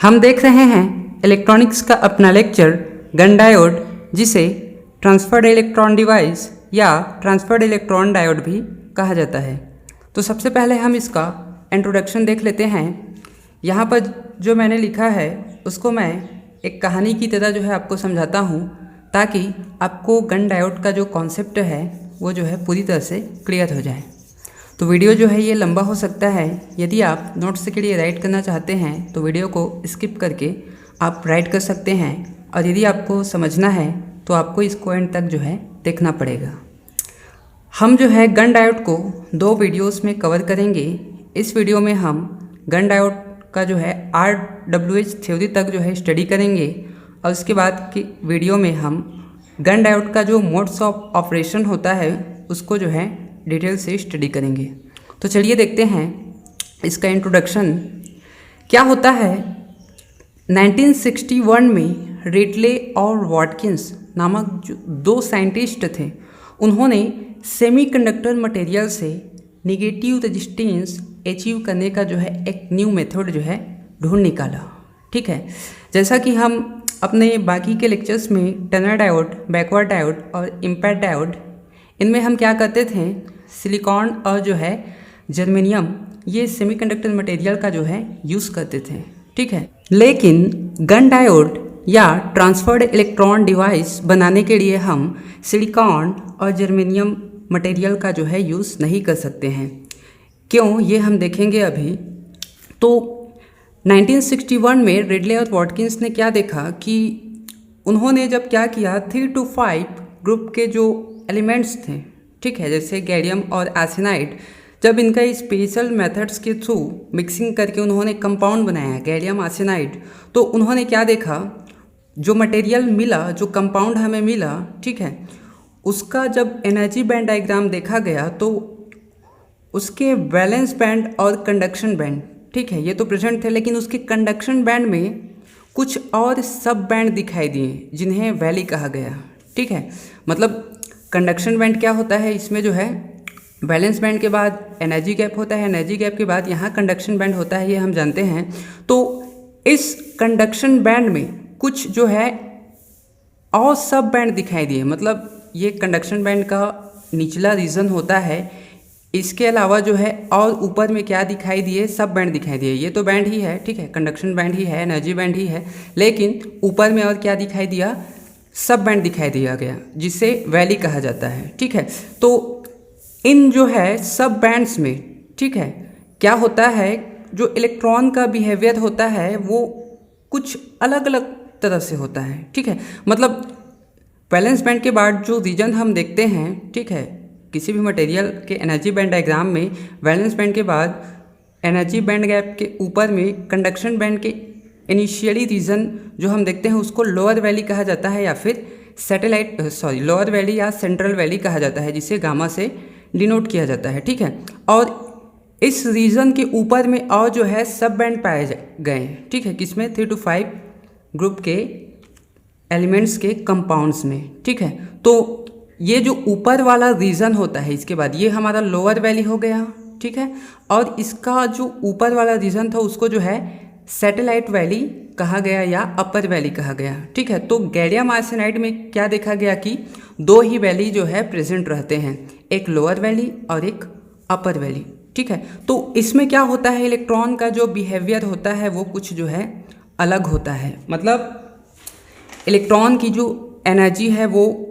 हम देख रहे हैं इलेक्ट्रॉनिक्स का अपना लेक्चर गन डायोड, जिसे ट्रांसफर्ड इलेक्ट्रॉन डिवाइस या ट्रांसफर्ड इलेक्ट्रॉन डायोड भी कहा जाता है। तो सबसे पहले हम इसका इंट्रोडक्शन देख लेते हैं। यहाँ पर जो मैंने लिखा है उसको मैं एक कहानी की तरह जो है आपको समझाता हूँ, ताकि आपको गन डायोड का जो कॉन्सेप्ट है वो जो है पूरी तरह से क्लियर हो जाए। तो वीडियो जो है ये लंबा हो सकता है। यदि आप नोट्स के लिए राइट करना चाहते हैं तो वीडियो को स्किप करके आप राइट कर सकते हैं, और यदि आपको समझना है तो आपको इसको एंड तक जो है देखना पड़ेगा। हम जो है गन डायोड को 2 वीडियोस में कवर करेंगे। इस वीडियो में हम गन डायोड का जो है RWH थ्योरी तक जो है स्टडी करेंगे, और उसके बाद की वीडियो में हम गन डायोड का जो मोड्स ऑफ ऑपरेशन होता है उसको जो है डिटेल से स्टडी करेंगे। तो चलिए देखते हैं इसका इंट्रोडक्शन क्या होता है। 1961 में रिडले और वॉटकिंस नामक जो 2 साइंटिस्ट थे, उन्होंने सेमीकंडक्टर मटेरियल से निगेटिव रेजिस्टेंस अचीव करने का जो है एक न्यू मेथड जो है ढूंढ निकाला। ठीक है, जैसा कि हम अपने बाकी के लेक्चर्स में टनर डायोड, बैकवर्ड डायोड और इम्पैक्ट डायोड, इनमें हम क्या करते थे, सिलिकॉन और जो है जर्मेनियम, ये सेमीकंडक्टर मटेरियल का जो है यूज़ करते थे। ठीक है, लेकिन गन डायोड या ट्रांसफर्ड इलेक्ट्रॉन डिवाइस बनाने के लिए हम सिलिकॉन और जर्मेनियम मटेरियल का जो है यूज़ नहीं कर सकते हैं। क्यों, ये हम देखेंगे अभी। तो 1961 में रिडले और वॉटकिंस ने क्या देखा कि उन्होंने जब क्या किया, 3 to 5 ग्रुप के जो एलिमेंट्स थे, ठीक है, जैसे गैलियम और आर्सेनाइड, जब इनका स्पेशल मेथड्स के थ्रू मिक्सिंग करके उन्होंने कंपाउंड बनाया गैलियम आर्सेनाइड, तो उन्होंने क्या देखा, जो मटेरियल मिला, जो कंपाउंड हमें मिला, ठीक है, उसका जब एनर्जी बैंड डायग्राम देखा गया तो उसके वैलेंस बैंड और कंडक्शन बैंड, ठीक है, ये तो प्रेजेंट थे, लेकिन उसके कंडक्शन बैंड में कुछ और सब बैंड दिखाई दिए जिन्हें वैली कहा गया। ठीक है, मतलब कंडक्शन बैंड क्या होता है, इसमें जो है वैलेंस बैंड के बाद एनर्जी गैप होता है, एनर्जी गैप के बाद यहाँ कंडक्शन बैंड होता है, ये हम जानते हैं। तो इस कंडक्शन बैंड में कुछ जो है और सब बैंड दिखाई दिए, मतलब ये कंडक्शन बैंड का निचला रीजन होता है। इसके अलावा जो है और ऊपर में क्या दिखाई दिए, सब बैंड दिखाई दिए। ये तो बैंड ही है, ठीक है, कंडक्शन बैंड ही है, एनर्जी बैंड ही है, लेकिन ऊपर में और क्या दिखाई दिया, सब बैंड दिखाई दिया गया, जिसे वैली कहा जाता है। ठीक है, तो इन जो है सब बैंड्स में, ठीक है, क्या होता है, जो इलेक्ट्रॉन का बिहेवियर होता है वो कुछ अलग अलग तरह से होता है। ठीक है, मतलब वैलेंस बैंड के बाद जो रीजन हम देखते हैं, ठीक है, किसी भी मटेरियल के एनर्जी बैंड डायग्राम में वैलेंस बैंड के बाद एनर्जी बैंड गैप के ऊपर में कंडक्शन बैंड के इनिशियली रीजन जो हम देखते हैं उसको लोअर वैली कहा जाता है, या फिर लोअर वैली या सेंट्रल वैली कहा जाता है, जिसे गामा से डिनोट किया जाता है। ठीक है, और इस रीजन के ऊपर में और जो है सब बैंड पाए गए। ठीक है, किसमें, 3 to 5 ग्रुप के एलिमेंट्स के कंपाउंड्स में। ठीक है, तो ये जो ऊपर वाला रीजन होता है, इसके बाद ये हमारा लोअर वैली हो गया। ठीक है, और इसका जो ऊपर वाला रीजन था उसको जो है सैटेलाइट वैली कहा गया या अपर वैली कहा गया। ठीक है, तो गैलियम आर्सेनाइड में क्या देखा गया कि 2 ही वैली जो है प्रेजेंट रहते हैं, एक लोअर वैली और एक अपर वैली। ठीक है, तो इसमें क्या होता है, इलेक्ट्रॉन का जो बिहेवियर होता है वो कुछ जो है अलग होता है। मतलब इलेक्ट्रॉन की जो एनर्जी है वो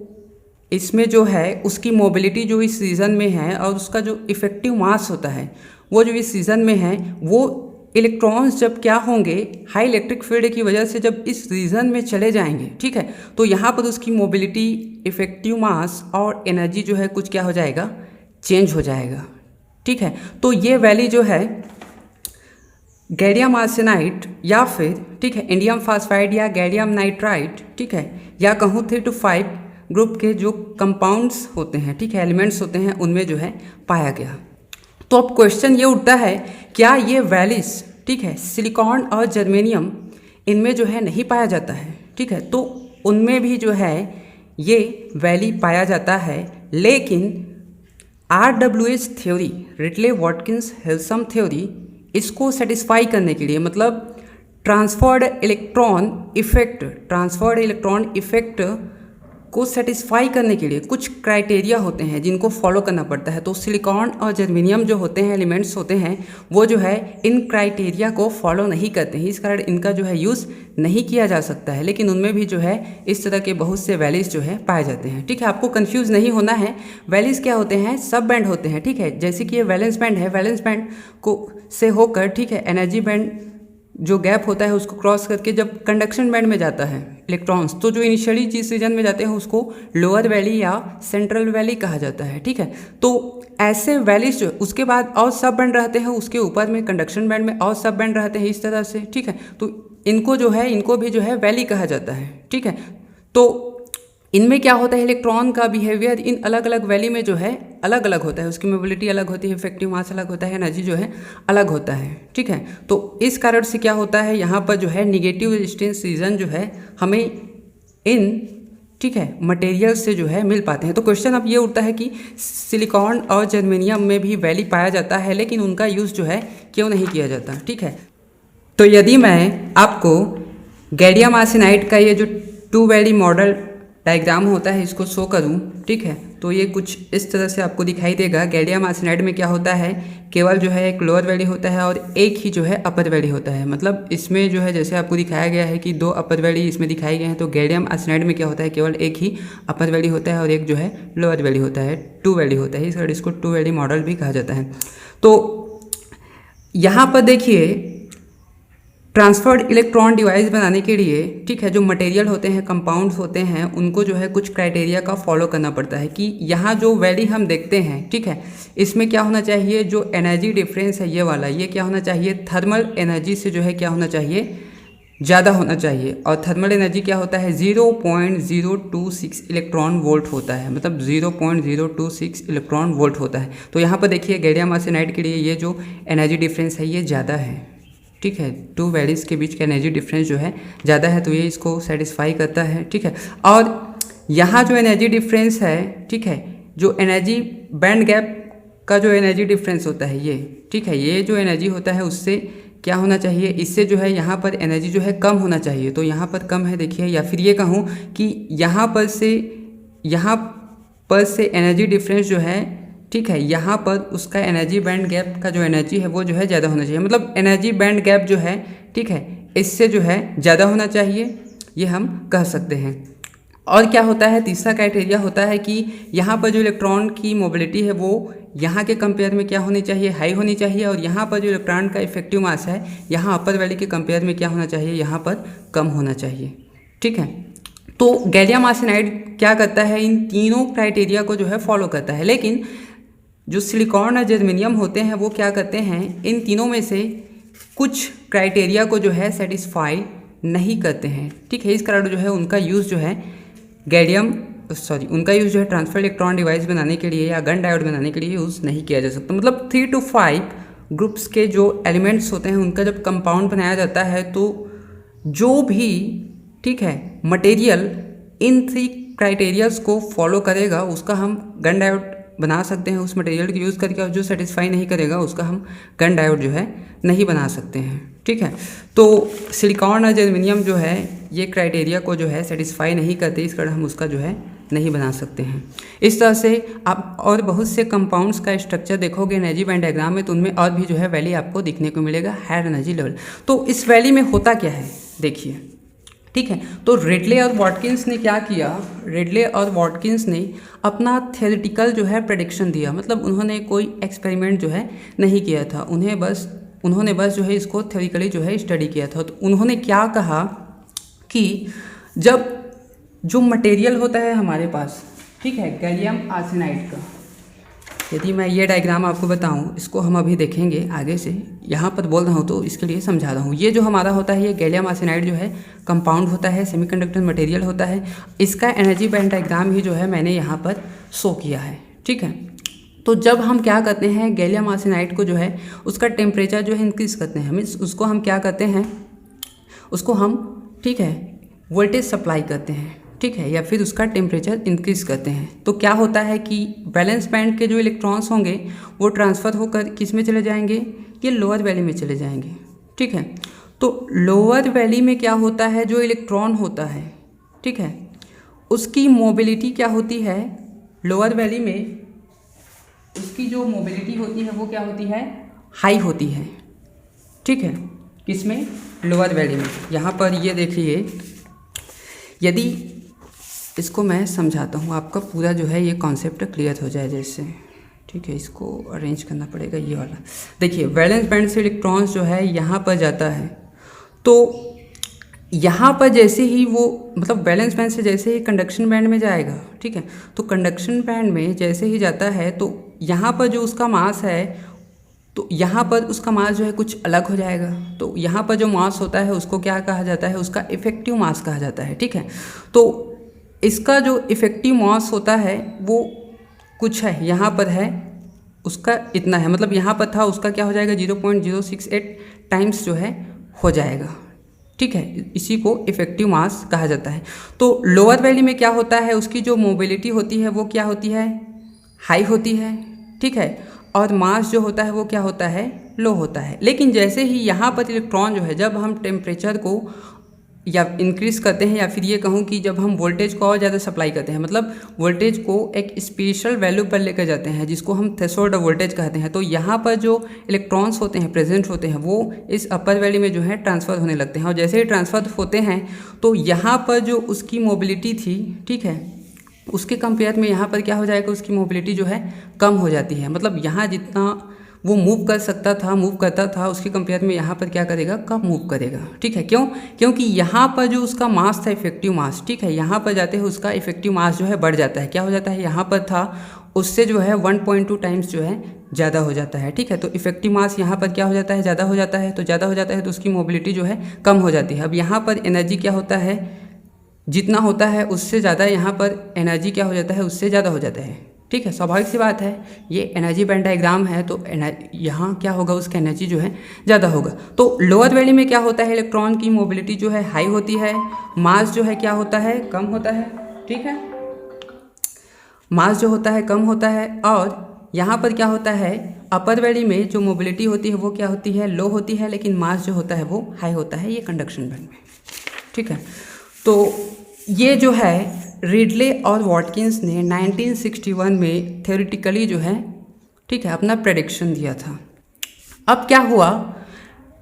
इसमें जो है उसकी मोबिलिटी जो इस रीजन में है, और उसका जो इफेक्टिव मास होता है वो जो इस रीजन में है, वो इलेक्ट्रॉन्स जब क्या होंगे, हाई इलेक्ट्रिक फील्ड की वजह से जब इस रीजन में चले जाएंगे, ठीक है, तो यहाँ पर उसकी मोबिलिटी, इफेक्टिव मास और एनर्जी जो है कुछ क्या हो जाएगा, चेंज हो जाएगा। ठीक है, तो ये वैली जो है गैलियम आर्सेनाइड या फिर, ठीक है, इंडियम फास्फाइड या गैलियम नाइट्राइड, ठीक है, या कहूँ 3 to 5 ग्रुप के जो कंपाउंड्स होते हैं, ठीक है, एलिमेंट्स होते हैं, उनमें जो है पाया गया। तो अब क्वेश्चन ये उठता है, क्या ये वैलीज, ठीक है, सिलिकॉन और जर्मेनियम, इनमें जो है नहीं पाया जाता है। ठीक है, तो उनमें भी जो है ये वैली पाया जाता है, लेकिन RWH theory, Ridley Watkins Hilsum theory, इसको सेटिस्फाई करने के लिए, मतलब ट्रांसफर्ड इलेक्ट्रॉन इफेक्ट को सेटिस्फाई करने के लिए कुछ क्राइटेरिया होते हैं जिनको फॉलो करना पड़ता है। तो सिलिकॉन और जर्मेनियम जो होते हैं, एलिमेंट्स होते हैं, वो जो है इन क्राइटेरिया को फॉलो नहीं करते हैं, इस कारण इनका जो है यूज़ नहीं किया जा सकता है। लेकिन उनमें भी जो है इस तरह के बहुत से वैल्यूज जो है पाए जाते हैं। ठीक है, आपको कंफ्यूज नहीं होना है। वैल्यूज क्या होते हैं? सब बैंड होते हैं। ठीक है, जैसे कि ये वैलेंस बैंड है, वैलेंस बैंड को से होकर, ठीक है, एनर्जी बैंड जो गैप होता है उसको क्रॉस करके जब कंडक्शन बैंड में जाता है इलेक्ट्रॉन्स, तो जो इनिशियली जिस रीजन में जाते हैं उसको लोअर वैली या सेंट्रल वैली कहा जाता है। ठीक है, तो ऐसे वैलीज जो उसके बाद और सब बैंड रहते हैं, उसके ऊपर में कंडक्शन बैंड में और सब बैंड रहते हैं इस तरह से। ठीक है, तो इनको जो है, इनको भी जो है वैली कहा जाता है। ठीक है, तो इनमें क्या होता है, इलेक्ट्रॉन का बिहेवियर इन अलग अलग वैली में जो है अलग अलग होता है, उसकी मोबिलिटी अलग होती है, इफेक्टिव मास अलग होता है, एनर्जी जो है अलग होता है। ठीक है, तो इस कारण से क्या होता है, यहाँ पर जो है निगेटिव रेजिस्टेंस रीजन जो है हमें इन, ठीक है, मटेरियल से जो है मिल पाते हैं। तो क्वेश्चन अब ये उठता है कि सिलिकॉन और जर्मेनियम में भी वैली पाया जाता है, लेकिन उनका यूज़ जो है क्यों नहीं किया जाता। ठीक है, तो यदि मैं आपको गैलियम आर्सेनाइड का ये जो 2 वैली मॉडल डायग्राम होता है इसको शो करूं, ठीक है, तो ये कुछ इस तरह से आपको दिखाई देगा। गैलियम आर्सेनाइड में क्या होता है, केवल जो है एक लोअर वैली होता है और एक ही जो है अपर वैली होता है। मतलब इसमें जो है जैसे आपको दिखाया गया है कि 2 अपर वैली इसमें दिखाई गए हैं, तो गैलियम आर्सेनाइड में क्या होता है, केवल एक ही अपर वैली होता है और एक जो है लोअर वैली होता है, 2 वैली होता है। इस कारण इसको 2 वैली मॉडल भी कहा जाता है। तो यहाँ पर देखिए, ट्रांसफर्ड इलेक्ट्रॉन डिवाइस बनाने के लिए, ठीक है, जो मटेरियल होते हैं, कंपाउंड्स होते हैं, उनको जो है कुछ क्राइटेरिया का फॉलो करना पड़ता है कि यहाँ जो वैली हम देखते हैं, ठीक है, इसमें क्या होना चाहिए, जो एनर्जी डिफरेंस है ये वाला, ये क्या होना चाहिए, थर्मल एनर्जी से जो है क्या होना चाहिए, ज़्यादा होना चाहिए। और थर्मल एनर्जी क्या होता है, 0.026 इलेक्ट्रॉन वोल्ट होता है, मतलब 0.026 इलेक्ट्रॉन वोल्ट होता है। तो यहाँ पर देखिए गैलियम आर्सेनाइड के लिए ये जो एनर्जी डिफरेंस है ये ज़्यादा है। ठीक है, 2 वैलीज के बीच का एनर्जी डिफरेंस जो है ज़्यादा है, तो ये इसको सेटिस्फाई करता है। ठीक है, और यहाँ जो एनर्जी डिफरेंस है, ठीक है, जो एनर्जी बैंड गैप का जो एनर्जी डिफरेंस होता है ये, ठीक है, ये जो एनर्जी होता है उससे क्या होना चाहिए, इससे जो है यहाँ पर एनर्जी जो है कम होना चाहिए। तो यहाँ पर कम है देखिए, या फिर ये कहूँ कि यहाँ पर से एनर्जी डिफरेंस जो है, ठीक है, यहाँ पर उसका एनर्जी बैंड गैप का जो एनर्जी है वो जो है ज़्यादा होना चाहिए। मतलब एनर्जी बैंड गैप जो है, ठीक है, इससे जो है ज़्यादा होना चाहिए, ये हम कह सकते हैं। और क्या होता है, तीसरा क्राइटेरिया होता है कि यहाँ पर जो इलेक्ट्रॉन की मोबिलिटी है वो यहाँ के कंपेयर में क्या होनी चाहिए, हाई होनी चाहिए। और यहाँ पर जो इलेक्ट्रॉन का इफेक्टिव मास है, यहाँ अपर वैली के कंपेयर में क्या होना चाहिए, यहाँ पर कम होना चाहिए। ठीक है, तो गैलियम आर्सेनाइड क्या करता है, इन तीनों क्राइटेरिया को जो है फॉलो करता है। लेकिन जो सिलिकॉन और जर्मेनियम होते हैं वो क्या करते हैं, इन तीनों में से कुछ क्राइटेरिया को जो है सेटिस्फाई नहीं करते हैं। ठीक है, इस कारण जो है उनका यूज़ जो है उनका यूज़ जो है ट्रांसफर इलेक्ट्रॉन डिवाइस बनाने के लिए या गन डायोड बनाने के लिए यूज़ नहीं किया जा सकता। मतलब 3 to 5 ग्रुप्स के जो एलिमेंट्स होते हैं उनका जब कंपाउंड बनाया जाता है, तो जो भी, ठीक है, मटेरियल इन 3 क्राइटेरियाज को फॉलो करेगा उसका हम गन डायोड बना सकते हैं उस मटेरियल को यूज़ करके, और जो सेटिस्फाई नहीं करेगा उसका हम गन डायोड जो है नहीं बना सकते हैं। ठीक है, तो सिलिकॉन और जर्मेनियम जो है ये क्राइटेरिया को जो है सेटिस्फाई नहीं करते, इस कारण हम उसका जो है नहीं बना सकते हैं। इस तरह से आप और बहुत से कंपाउंड्स का स्ट्रक्चर देखोगे एनर्जी बैंड डायग्राम में, तो उनमें और भी जो है वैली आपको दिखने को मिलेगा, हायर एनर्जी लेवल। तो इस वैली में होता क्या है देखिए, ठीक है, तो रेडले और वॉटकिंस ने क्या किया, रेडले और वॉटकिंस ने अपना थ्योरेटिकल जो है प्रेडिक्शन दिया। मतलब उन्होंने कोई एक्सपेरिमेंट जो है नहीं किया था, उन्होंने बस जो है इसको थ्योरेटिकली जो है स्टडी किया था। तो उन्होंने क्या कहा कि जब जो मटेरियल होता है हमारे पास, ठीक है, गैलियम आर्सेनाइड का, यदि मैं ये डायग्राम आपको बताऊं, इसको हम अभी देखेंगे आगे से, यहाँ पर बोल रहा हूँ तो इसके लिए समझा रहा हूँ। ये जो हमारा होता है ये गैलियम आर्सेनाइड जो है कंपाउंड होता है, सेमीकंडक्टर मटेरियल होता है। इसका एनर्जी बैंड डायग्राम ही जो है मैंने यहाँ पर शो किया है। ठीक है, तो जब हम क्या करते हैं, गैलियम आर्सेनाइड को जो है उसका टेम्परेचर जो है इंक्रीज़ करते हैं, मीन्स उसको हम क्या करते हैं, उसको हम, ठीक है, वोल्टेज सप्लाई करते हैं, ठीक है, या फिर उसका टेम्परेचर इंक्रीज़ करते हैं। तो क्या होता है कि वैलेंस बैंड के जो इलेक्ट्रॉन्स होंगे वो ट्रांसफ़र होकर किस में चले जाएंगे, ये लोअर वैली में चले जाएंगे। ठीक है, तो लोअर वैली में क्या होता है, जो इलेक्ट्रॉन होता है, ठीक है, उसकी मोबिलिटी क्या होती है, लोअर वैली में उसकी जो मोबिलिटी होती है वो क्या होती है, हाई होती है, ठीक है। किसमें, लोअर वैली में। यहाँ पर ये देखिए, यदि इसको मैं समझाता हूँ, आपका पूरा जो है ये कॉन्सेप्ट क्लियर हो जाए जैसे, ठीक है। इसको अरेंज करना पड़ेगा, ये वाला देखिए, वैलेंस बैंड से इलेक्ट्रॉन्स जो है यहाँ पर जाता है, तो यहाँ पर जैसे ही वो, मतलब वैलेंस बैंड से जैसे ही कंडक्शन बैंड में जाएगा, ठीक है, तो कंडक्शन बैंड में जैसे ही जाता है तो यहाँ पर जो उसका मास है, तो यहाँ पर उसका मास जो है कुछ अलग हो जाएगा। तो यहाँ पर जो मास होता है उसको क्या कहा जाता है, उसका इफेक्टिव मास कहा जाता है, ठीक है। तो इसका जो इफेक्टिव मास होता है वो कुछ है, यहाँ पर है, उसका इतना है, मतलब यहाँ पर था, उसका क्या हो जाएगा, 0.068 टाइम्स जो है हो जाएगा, ठीक है। इसी को इफेक्टिव मास कहा जाता है। तो लोअर वैली में क्या होता है, उसकी जो मोबिलिटी होती है वो क्या होती है, हाई होती है, ठीक है, और मास जो होता है वो क्या होता है, लो होता है। लेकिन जैसे ही यहाँ पर इलेक्ट्रॉन जो है, जब हम टेम्परेचर को या इंक्रीज़ करते हैं, या फिर ये कहूँ कि जब हम वोल्टेज को और ज़्यादा सप्लाई करते हैं, मतलब वोल्टेज को एक स्पेशल वैल्यू पर लेकर जाते हैं जिसको हम थ्रेशोल्ड वोल्टेज कहते हैं, तो यहाँ पर जो इलेक्ट्रॉन्स होते हैं, प्रेजेंट होते हैं, वो इस अपर वैली में जो है ट्रांसफ़र होने लगते हैं। और जैसे ही ट्रांसफ़र होते हैं तो यहाँ पर जो उसकी मोबिलिटी थी, ठीक है, उसके कंपेयर में यहाँ पर क्या हो जाएगा, उसकी मोबिलिटी जो है कम हो जाती है। मतलब यहाँ जितना वो मूव कर सकता था, मूव करता था, उसके कंपेयर में यहाँ पर क्या करेगा, कम मूव करेगा, ठीक है। क्यों, क्योंकि यहाँ पर जो उसका मास था, इफेक्टिव मास, ठीक है, यहाँ पर जाते हुए उसका इफेक्टिव मास जो है बढ़ जाता है। क्या हो जाता है, यहाँ पर था उससे जो है 1.2 टाइम्स जो है ज़्यादा हो जाता है, ठीक है। तो इफेक्टिव मास यहाँ पर क्या हो जाता है, ज़्यादा हो जाता है। तो ज़्यादा हो जाता है तो उसकी मोबिलिटी जो है कम हो जाती है। अब यहाँ पर एनर्जी क्या होता है, जितना होता है उससे ज़्यादा यहाँ पर एनर्जी क्या हो जाता है, उससे ज़्यादा हो जाता है, ठीक है। स्वाभाविक सी बात है, ये एनर्जी बैंड डायग्राम है, तो यहाँ क्या होगा, उसका एनर्जी जो है ज़्यादा होगा। तो लोअर वैली में क्या होता है, इलेक्ट्रॉन की मोबिलिटी जो है हाई होती है, मास जो है क्या होता है, कम होता है, ठीक है, मास जो होता है कम होता है। और यहाँ पर क्या होता है, अपर वैली में जो मोबिलिटी होती है वो क्या होती है, लो होती है, लेकिन मास जो होता है वो हाई होता है, ये कंडक्शन बैंड में, ठीक है। तो ये जो है रिडले और वॉटकिंस ने 1961 में थ्योरेटिकली जो है, ठीक है, अपना प्रेडिक्शन दिया था। अब क्या हुआ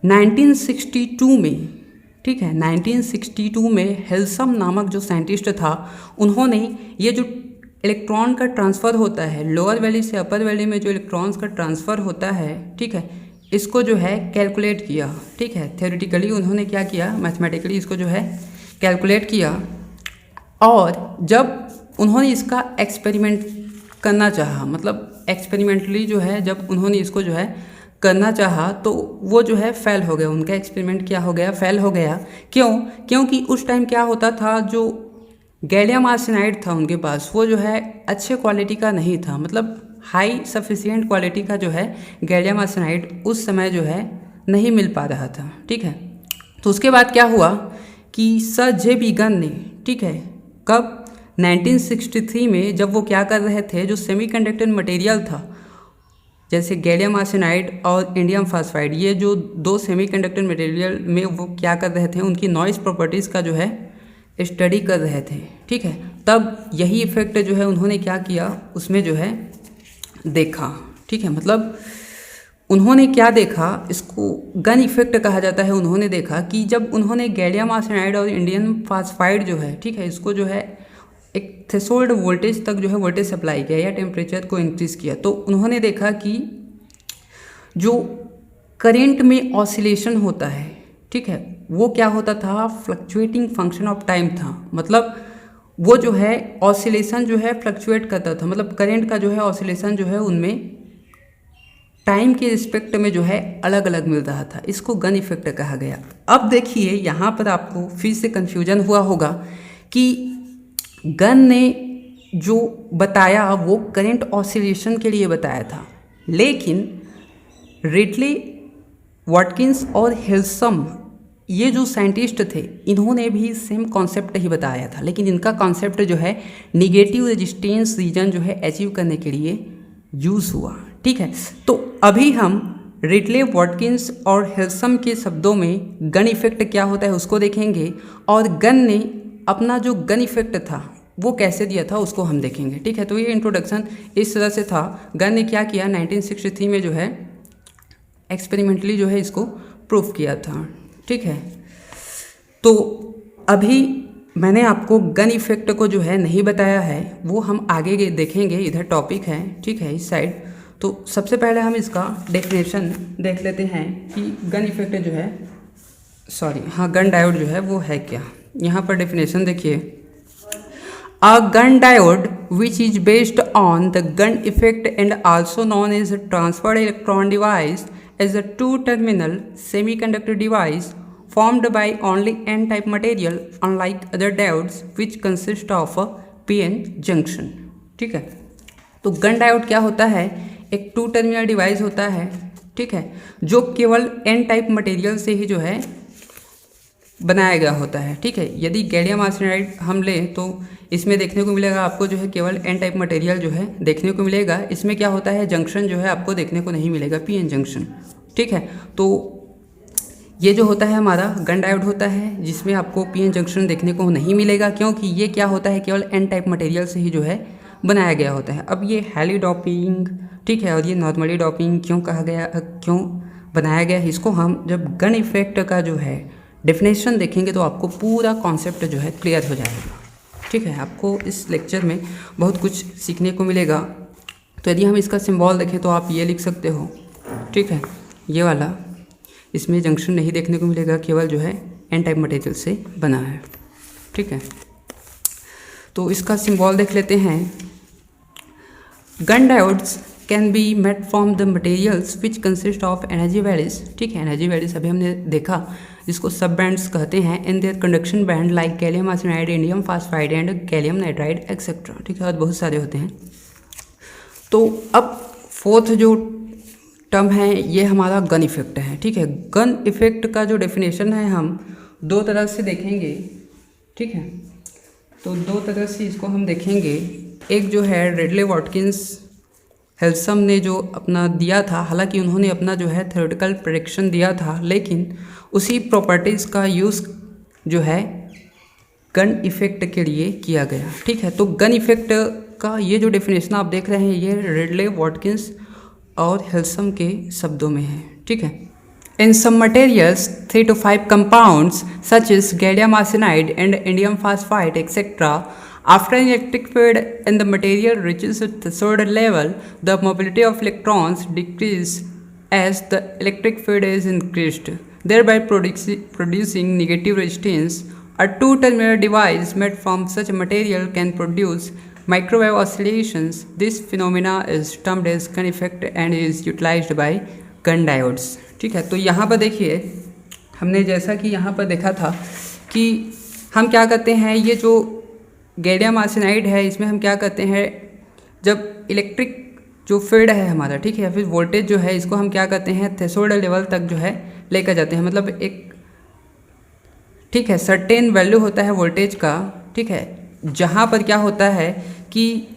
1962 में, ठीक है, 1962 में हेल्सम नामक जो साइंटिस्ट था, उन्होंने ये जो इलेक्ट्रॉन का ट्रांसफ़र होता है, लोअर वैली से अपर वैली में जो इलेक्ट्रॉन्स का ट्रांसफ़र होता है, ठीक है, इसको जो है कैलकुलेट किया, ठीक है। थ्योरेटिकली उन्होंने क्या किया, मैथमेटिकली इसको जो है कैलकुलेट किया, और जब उन्होंने इसका एक्सपेरिमेंट करना चाहा, मतलब एक्सपेरिमेंटली जो है जब उन्होंने इसको जो है करना चाहा, तो वो जो है फेल हो गया, उनका एक्सपेरिमेंट क्या हो गया, फेल हो गया। क्यों, क्योंकि उस टाइम क्या होता था, जो गैलियम आर्सेनाइड था उनके पास, वो जो है अच्छे क्वालिटी का नहीं था, मतलब हाई सफिशिएंट क्वालिटी का जो है गैलियम आर्सेनाइड उस समय जो है नहीं मिल पा रहा था, ठीक है। तो उसके बाद क्या हुआ कि सर जे.बी. गन ने, ठीक है, कब 1963 में, जब वो क्या कर रहे थे, जो सेमीकंडक्टर मटेरियल था, जैसे गैलियम आर्सेनाइड और इंडियम फास्फाइड, ये जो दो सेमीकंडक्टर मटेरियल में वो क्या कर रहे थे, उनकी नॉइज़ प्रॉपर्टीज़ का जो है स्टडी कर रहे थे, ठीक है। तब यही इफेक्ट जो है उन्होंने क्या किया, उसमें जो है देखा, ठीक है। मतलब उन्होंने क्या देखा, इसको गन इफेक्ट कहा जाता है। उन्होंने देखा कि जब उन्होंने गैलियम आर्सेनाइड और इंडियम फास्फाइड जो है, ठीक है, इसको जो है एक थ्रेशोल्ड वोल्टेज तक जो है वोल्टेज सप्लाई किया या टेम्परेचर को इंक्रीज़ किया, तो उन्होंने देखा कि जो करेंट में ऑसिलेशन होता है, ठीक है, वो क्या होता था, फ्लक्चुएटिंग फंक्शन ऑफ टाइम था। मतलब वो जो है ऑसिलेशन जो है फ्लक्चुएट करता था, मतलब करेंट का जो है ऑसिलेशन जो है उनमें टाइम के रिस्पेक्ट में जो है अलग अलग मिल रहा था। इसको गन इफेक्ट कहा गया। अब देखिए यहाँ पर आपको फिर से कन्फ्यूजन हुआ होगा कि गन ने जो बताया वो करंट ऑसिलेशन के लिए बताया था, लेकिन रिडले, वॉटकिंस और हेल्सम, ये जो साइंटिस्ट थे, इन्होंने भी सेम कॉन्सेप्ट ही बताया था, लेकिन इनका कॉन्सेप्ट जो है निगेटिव रेजिस्टेंस रीजन जो है अचीव करने के लिए यूज़ हुआ, ठीक है। तो अभी हम रिडले वॉटकिंस और हेल्सम के शब्दों में गन इफेक्ट क्या होता है उसको देखेंगे, और गन ने अपना जो गन इफेक्ट था वो कैसे दिया था उसको हम देखेंगे। ठीक है, तो ये इंट्रोडक्शन इस तरह से था। गन ने क्या किया, 1963 में जो है एक्सपेरिमेंटली जो है इसको प्रूफ किया था। ठीक है, तो अभी मैंने आपको गन इफेक्ट को जो है नहीं बताया है, वो हम आगे देखेंगे, इधर टॉपिक है। ठीक है, इस साइड। तो सबसे पहले हम इसका डेफिनेशन देख लेते हैं कि गन इफेक्ट जो है, गन डायोड जो है वो है क्या। यहाँ पर डेफिनेशन देखिए, a Gunn diode which is based on the Gunn effect and also known as transferred electron device as a two terminal semiconductor device formed by only n-type material unlike other diodes which consist of a p-n junction। ठीक है, तो Gunn diode क्या होता है, एक to terminal device होता है। ठीक है, जो केवल एन टाइप मटेरियल से ही जो है बनाया गया होता है। ठीक है, यदि गैलियम आर्सेनाइड हम लें तो इसमें देखने को मिलेगा आपको जो है केवल एन टाइप मटेरियल जो है देखने को मिलेगा। इसमें क्या होता है, जंक्शन जो है आपको देखने को नहीं मिलेगा, पी-एन जंक्शन। ठीक है, तो ये जो होता है हमारा गन डायोड होता है, जिसमें आपको पी-एन जंक्शन देखने को नहीं मिलेगा, क्योंकि ये क्या होता है, केवल एन टाइप मटेरियल से ही जो है बनाया गया होता है। अब ये हैली डॉपिंग, ठीक है, और ये नॉर्मली डॉपिंग क्यों कहा गया, क्यों बनाया गया है, इसको हम जब गन इफेक्ट का जो है डेफिनेशन देखेंगे तो आपको पूरा कॉन्सेप्ट जो है क्लियर हो जाएगा। ठीक है, आपको इस लेक्चर में बहुत कुछ सीखने को मिलेगा। तो यदि हम इसका सिंबल देखें तो आप ये लिख सकते हो। ठीक है, ये वाला, इसमें जंक्शन नहीं देखने को मिलेगा, केवल जो है एन टाइप मटेरियल से बना है। ठीक है, तो इसका सिंबल देख लेते हैं। Gun diodes can be made from the materials which consist of energy values. ठीक है, एनर्जी वैल्यूज अभी हमने देखा, जिसको सब बैंड्स कहते हैं, in their conduction band like gallium arsenide, indium phosphide and gallium nitride etcetera. ठीक है, और बहुत सारे होते हैं। तो अब फोर्थ जो टर्म है ये हमारा गन इफेक्ट है। ठीक है, गन इफेक्ट का जो डेफिनेशन है हम दो तरह से देखेंगे। ठीक है, तो दो तरह से इसको हम देखेंगे। एक जो है रिडले वॉटकिंस हेल्सम ने जो अपना दिया था, हालांकि उन्होंने अपना जो है थ्योरेटिकल प्रेडिक्शन दिया था, लेकिन उसी प्रॉपर्टीज़ का यूज़ जो है गन इफेक्ट के लिए किया गया। ठीक है, तो गन इफेक्ट का ये जो डेफिनेशन आप देख रहे हैं ये रिडले वॉटकिंस और हेल्सम के शब्दों में है। ठीक है, इन some materials 3 to 5 compounds such as gallium arsenide and indium phosphide etc. After an electric field and the material reaches a threshold level, the mobility of electrons decreases as the electric field is increased, thereby producing negative resistance. A two-terminal device made from such material can produce microwave oscillations. This phenomena is termed as gun effect and is utilized by gun diodes। ठीक है, तो यहाँ पर देखिए, हमने जैसा कि यहाँ पर देखा था कि हम क्या करते हैं, ये जो गैलियम आर्सेनाइड है इसमें हम क्या करते हैं, जब इलेक्ट्रिक जो फील्ड है हमारा, ठीक है, या फिर वोल्टेज जो है, इसको हम क्या करते हैं थ्रेशोल्ड लेवल तक जो है लेकर जाते हैं। मतलब एक, ठीक है, सर्टेन वैल्यू होता है वोल्टेज का। ठीक है, जहाँ पर क्या होता है कि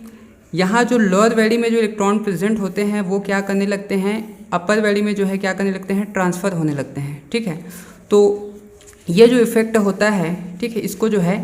यहाँ जो लोअर वैल्यू में जो इलेक्ट्रॉन प्रेजेंट होते हैं वो क्या करने लगते हैं, अपर वैल्यू में जो है क्या करने लगते हैं, ट्रांसफ़र होने लगते हैं। ठीक है, तो ये जो इफेक्ट होता है, ठीक है, इसको जो है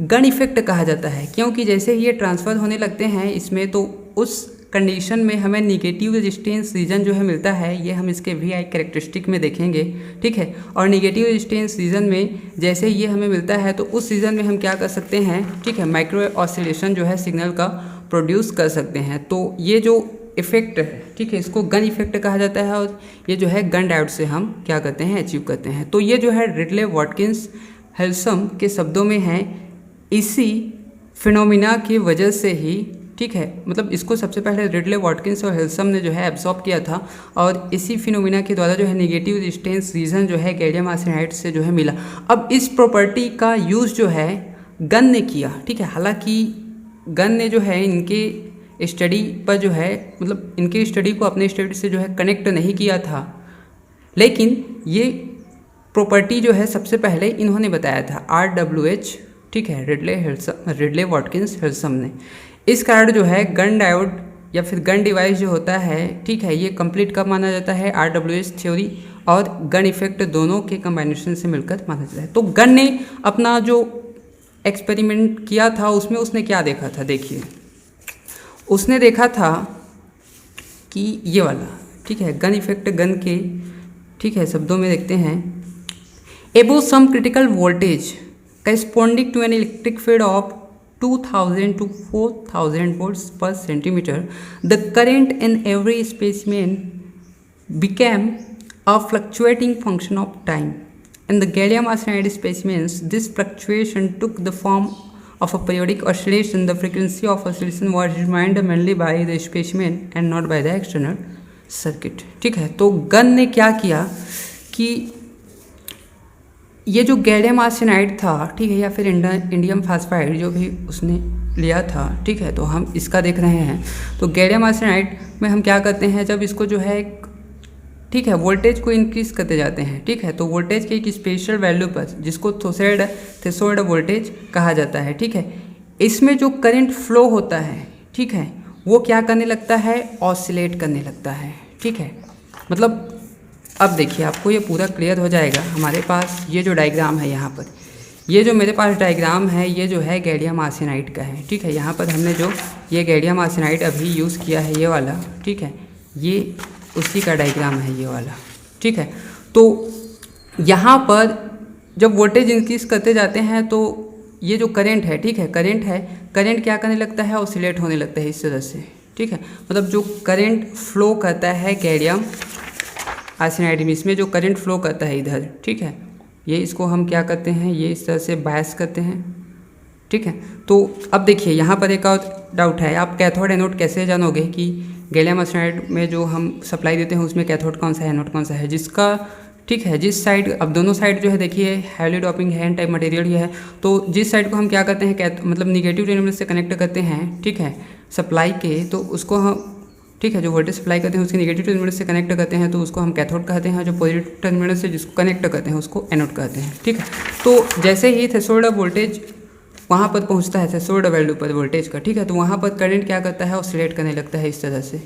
गन इफेक्ट कहा जाता है, क्योंकि जैसे ही ये ट्रांसफ़र होने लगते हैं इसमें, तो उस कंडीशन में हमें निगेटिव रेजिस्टेंस रीजन जो है मिलता है। ये हम इसके वी आई कैरेक्टरिस्टिक में देखेंगे। ठीक है, और निगेटिव रेजिस्टेंस रीजन में जैसे ये हमें मिलता है तो उस रीजन में हम क्या कर सकते हैं, ठीक है, माइक्रोवेव ऑसिलेशन जो है सिग्नल का प्रोड्यूस कर सकते हैं। तो ये जो इफेक्ट है, ठीक है, इसको गन इफेक्ट कहा जाता है, और ये जो है गन डायोड से हम क्या करते हैं, अचीव करते हैं। तो ये जो है रिडले वॉटकिंस हेल्सम के शब्दों में है, इसी फिनोमिना की वजह से ही, ठीक है, मतलब इसको सबसे पहले रिडले वॉटकिंस और हेल्सम ने जो है एब्जॉर्ब किया था, और इसी फिनोमिना के द्वारा जो है नेगेटिव रेजिस्टेंस रीजन जो है गैलियम आर्सेनाइड से जो है मिला। अब इस प्रॉपर्टी का यूज़ जो है गन ने किया। ठीक है, हालांकि गन ने जो है इनके स्टडी पर जो है, मतलब इनके स्टडी को अपने स्टडी से जो है कनेक्ट नहीं किया था, लेकिन ये प्रॉपर्टी जो है सबसे पहले इन्होंने बताया था, RWH, ठीक है, रिडले वॉटकिंस हेल्सम ने। इस कारण जो है गन डायोड या फिर गन डिवाइस जो होता है, ठीक है, ये कंप्लीट कब माना जाता है? RWS थ्योरी और गन इफेक्ट दोनों के कम्बाइनेशन से मिलकर माना जाता है। तो गन ने अपना जो एक्सपेरिमेंट किया था उसमें उसने क्या देखा था? देखिए, उसने देखा था कि ये वाला, ठीक है, गन इफेक्ट गन के, ठीक है, शब्दों में देखते हैं, above some critical voltage corresponding to an electric field of 2000 to 4000 volts per centimeter, the current in every specimen became a fluctuating function of time. In the gallium arsenide specimens, this fluctuation took the form of a periodic oscillation. The frequency of oscillation was determined mainly by the specimen and not by the external circuit. ठीक है, तो gun ने क्या किया कि ये जो gallium arsenide था, ठीक है, या फिर इंडियम फास्फाइड जो भी उसने लिया था, ठीक है, तो हम इसका देख रहे हैं। तो गैलियम आर्सेनाइड में हम क्या करते हैं, जब इसको जो है, ठीक है, वोल्टेज को इंक्रीज करते जाते हैं, ठीक है, तो वोल्टेज के एक स्पेशल वैल्यू पर, जिसको थ्रेशोल्ड वोल्टेज कहा जाता है, ठीक है, इसमें जो करंट फ्लो होता है, ठीक है, वो क्या करने लगता है? ऑसिलेट करने लगता है, ठीक है। मतलब अब देखिए, आपको ये पूरा क्लियर हो जाएगा। हमारे पास ये जो डायग्राम है, यहाँ पर ये जो मेरे पास डायग्राम है, ये जो है गैलियम आर्सेनाइड का है, ठीक है। यहाँ पर हमने जो ये गैलियम आर्सेनाइड अभी यूज़ किया है, ये वाला, ठीक है, ये उसी का डायग्राम है, ये वाला, ठीक है। तो यहाँ पर जब वोल्टेज इंक्रीज करते जाते हैं तो ये जो करंट है, ठीक है, करंट क्या करने लगता है? ऑसिलेट होने लगता है इस तरह से, ठीक है। मतलब जो करंट फ्लो करता है गैलियम आर्सेनाइड में, इसमें जो करंट फ्लो करता है इधर, ठीक है, ये इसको हम क्या करते हैं? ये इस तरह से बायस करते हैं, ठीक है। तो अब देखिए, यहाँ पर एक और डाउट है, आप कैथोड एनोड कैसे जानोगे कि गैलियम आर्सेनाइड में जो हम सप्लाई देते हैं उसमें कैथोड कौन सा है, एनोड कौन सा है? जिसका, ठीक है, जिस साइड, अब दोनों साइड जो है देखिए हैवी डोपिंग है, एन टाइप मटेरियल ही है, तो जिस साइड को हम क्या करते हैं, मतलब निगेटिव टर्मिनल से कनेक्ट करते हैं, ठीक है, सप्लाई के, तो उसको हम, ठीक है, जो वोल्टेज सप्लाई करते हैं उसके निगेटिव टर्मिनल से कनेक्ट करते हैं तो उसको हम कैथोड कहते हैं, जो पॉजिटिव टर्मिनल से जिसको कनेक्ट करते हैं उसको एनोड कहते हैं, ठीक है। तो जैसे ही थ्रेशोल्ड वोल्टेज वहाँ पर पहुँचता है, थ्रेशोल्ड वैल्यू पर वोल्टेज का, ठीक है, तो वहाँ पर करंट क्या करता है? ऑसिलेट करने लगता है इस तरह से,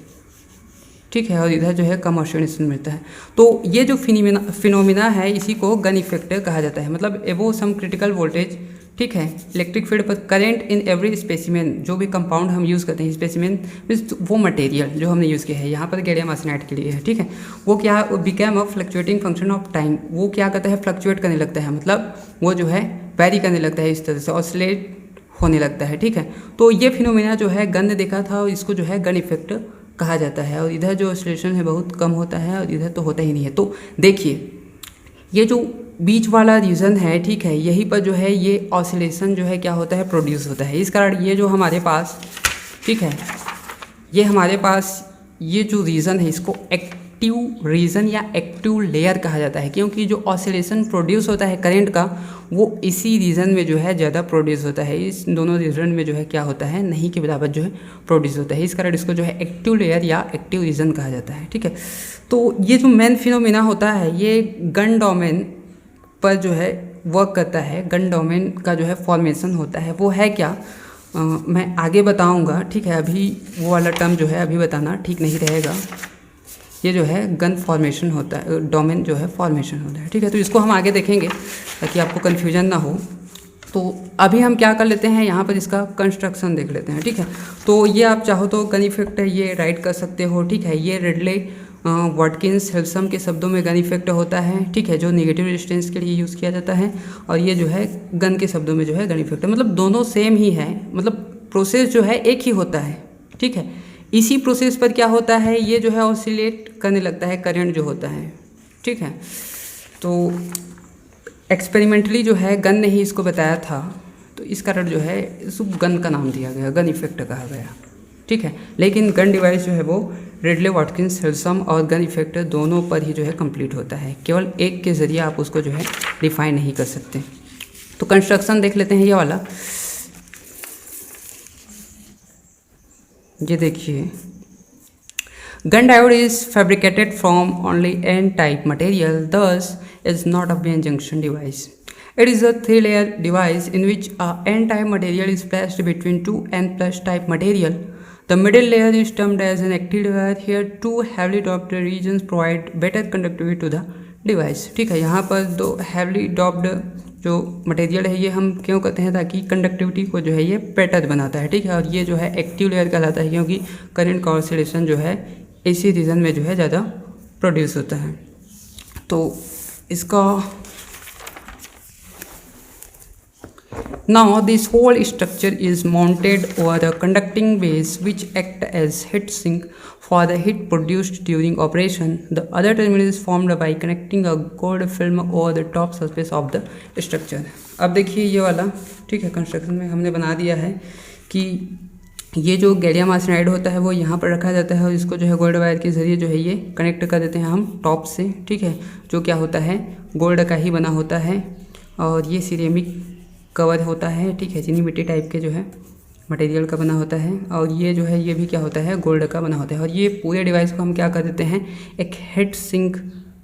ठीक है, और इधर जो है कम ऑसिलेशन मिलता है। तो ये जो फिनोमिना है, इसी को गन इफेक्ट कहा जाता है। मतलब एबो सम क्रिटिकल वोल्टेज, ठीक है, इलेक्ट्रिक फील्ड पर करंट इन एवरी स्पेसिमेन, जो भी कंपाउंड हम यूज़ करते हैं, स्पेसिमेन मीन्स वो मटेरियल जो हमने यूज़ किया है, यहाँ पर गैलियम आर्सेनाइड के लिए है, ठीक है, वो क्या became a fluctuating function of time, वो क्या करता है? फ्लक्चुएट करने लगता है, मतलब वो जो है वेरी करने लगता है, इस तरह से ऑसिलेट होने लगता है, ठीक है। तो ये फिनोमिना जो है गन ने देखा था और इसको जो है गन इफेक्ट कहा जाता है। और इधर जो ऑसिलेशन है बहुत कम होता है और इधर तो होता ही नहीं है। तो देखिए, ये जो बीच वाला रीजन है, ठीक है, यहीं पर जो है ये ऑसिलेशन जो है क्या होता है? प्रोड्यूस होता है। इस कारण ये जो हमारे पास, ठीक है, ये हमारे पास ये जो रीजन है इसको एक्टिव रीजन या एक्टिव लेयर कहा जाता है, क्योंकि जो ऑसिलेशन प्रोड्यूस होता है करंट का वो इसी रीजन में जो है ज़्यादा प्रोड्यूस होता है। इस दोनों रीजन में जो है क्या होता है? नहीं के बराबर जो है प्रोड्यूस होता है। इस कारण इसको जो है एक्टिव लेयर या एक्टिव रीजन कहा जाता है, ठीक है। तो ये जो मेन फिनोमिना होता है ये गन डोमेन पर जो है वर्क करता है। गन डोमेन का जो है फॉर्मेशन होता है वो है क्या, मैं आगे बताऊंगा, ठीक है। अभी वो वाला टर्म जो है अभी बताना ठीक नहीं रहेगा। ये जो है गन फॉर्मेशन होता है, डोमेन जो है फॉर्मेशन होता है, ठीक है। तो इसको हम आगे देखेंगे ताकि आपको कन्फ्यूजन ना हो। तो अभी हम क्या कर लेते हैं, यहाँ पर इसका कंस्ट्रक्शन देख लेते हैं, ठीक है। तो ये आप चाहो तो गन इफेक्ट है ये राइट कर सकते हो, ठीक है। ये रिडले वाटकिंस हेल्सम के शब्दों में गन इफेक्ट होता है, ठीक है, जो नेगेटिव रेजिस्टेंस के लिए यूज़ किया जाता है। और ये जो है गन के शब्दों में जो है गन इफेक्ट है, मतलब दोनों सेम ही है, मतलब प्रोसेस जो है एक ही होता है, ठीक है। इसी प्रोसेस पर क्या होता है, ये जो है ऑसिलेट करने लगता है करंट जो होता है, ठीक है। तो एक्सपेरिमेंटली जो है गन ने ही इसको बताया था, तो इस कारण जो है इसको गन का नाम दिया गया, गन इफेक्ट कहा गया, ठीक है। लेकिन गन डिवाइस जो है वो रिडले वाटकिंस हेल्सम और गन इफेक्ट दोनों पर ही जो है कंप्लीट होता है, केवल एक के ज़रिए आप उसको जो है डिफाइन नहीं कर सकते। तो कंस्ट्रक्शन देख लेते हैं ये वाला। ये देखिए, Gunn diode is fabricated from only an type material, thus is not a N junction device. It is a 3-layer device in which a N type material is placed between two N plus type material. The middle layer is termed as an active layer. Here two heavily doped regions provide better conductivity to the device. ठीक है, यहाँ पर दो heavily doped जो material है ये हम क्यों कहते हैं, ताकि कंडक्टिविटी को जो है ये बेटर बनाता है। ठीक है, और ये जो है एक्टिव लेयर कहलाता है क्योंकि करंट का ऑसिलेशन जो है इसी रीजन में जो है ज़्यादा प्रोड्यूस होता है। तो इसका Now this whole structure is mounted over a conducting base which act as heat sink for the heat produced during operation. The other terminal is formed by connecting a gold film over the top surface of the structure. अब देखिए ये वाला, ठीक है, construction में हमने बना दिया है कि ये जो गैलियम आर्सेनाइड होता है वो यहाँ पर रखा जाता है और इसको जो है गोल्ड वायर के ज़रिए जो है ये कनेक्ट कर देते हैं हम टॉप से। ठीक है, जो क्या होता है गोल्ड का ही बना होता है और ये सिरेमिक कवर होता है। ठीक है, चीनी मिट्टी टाइप के जो है मटेरियल का बना होता है और ये जो है ये भी क्या होता है गोल्ड का बना होता है। और ये पूरे डिवाइस को हम क्या कर देते हैं एक हेड सिंक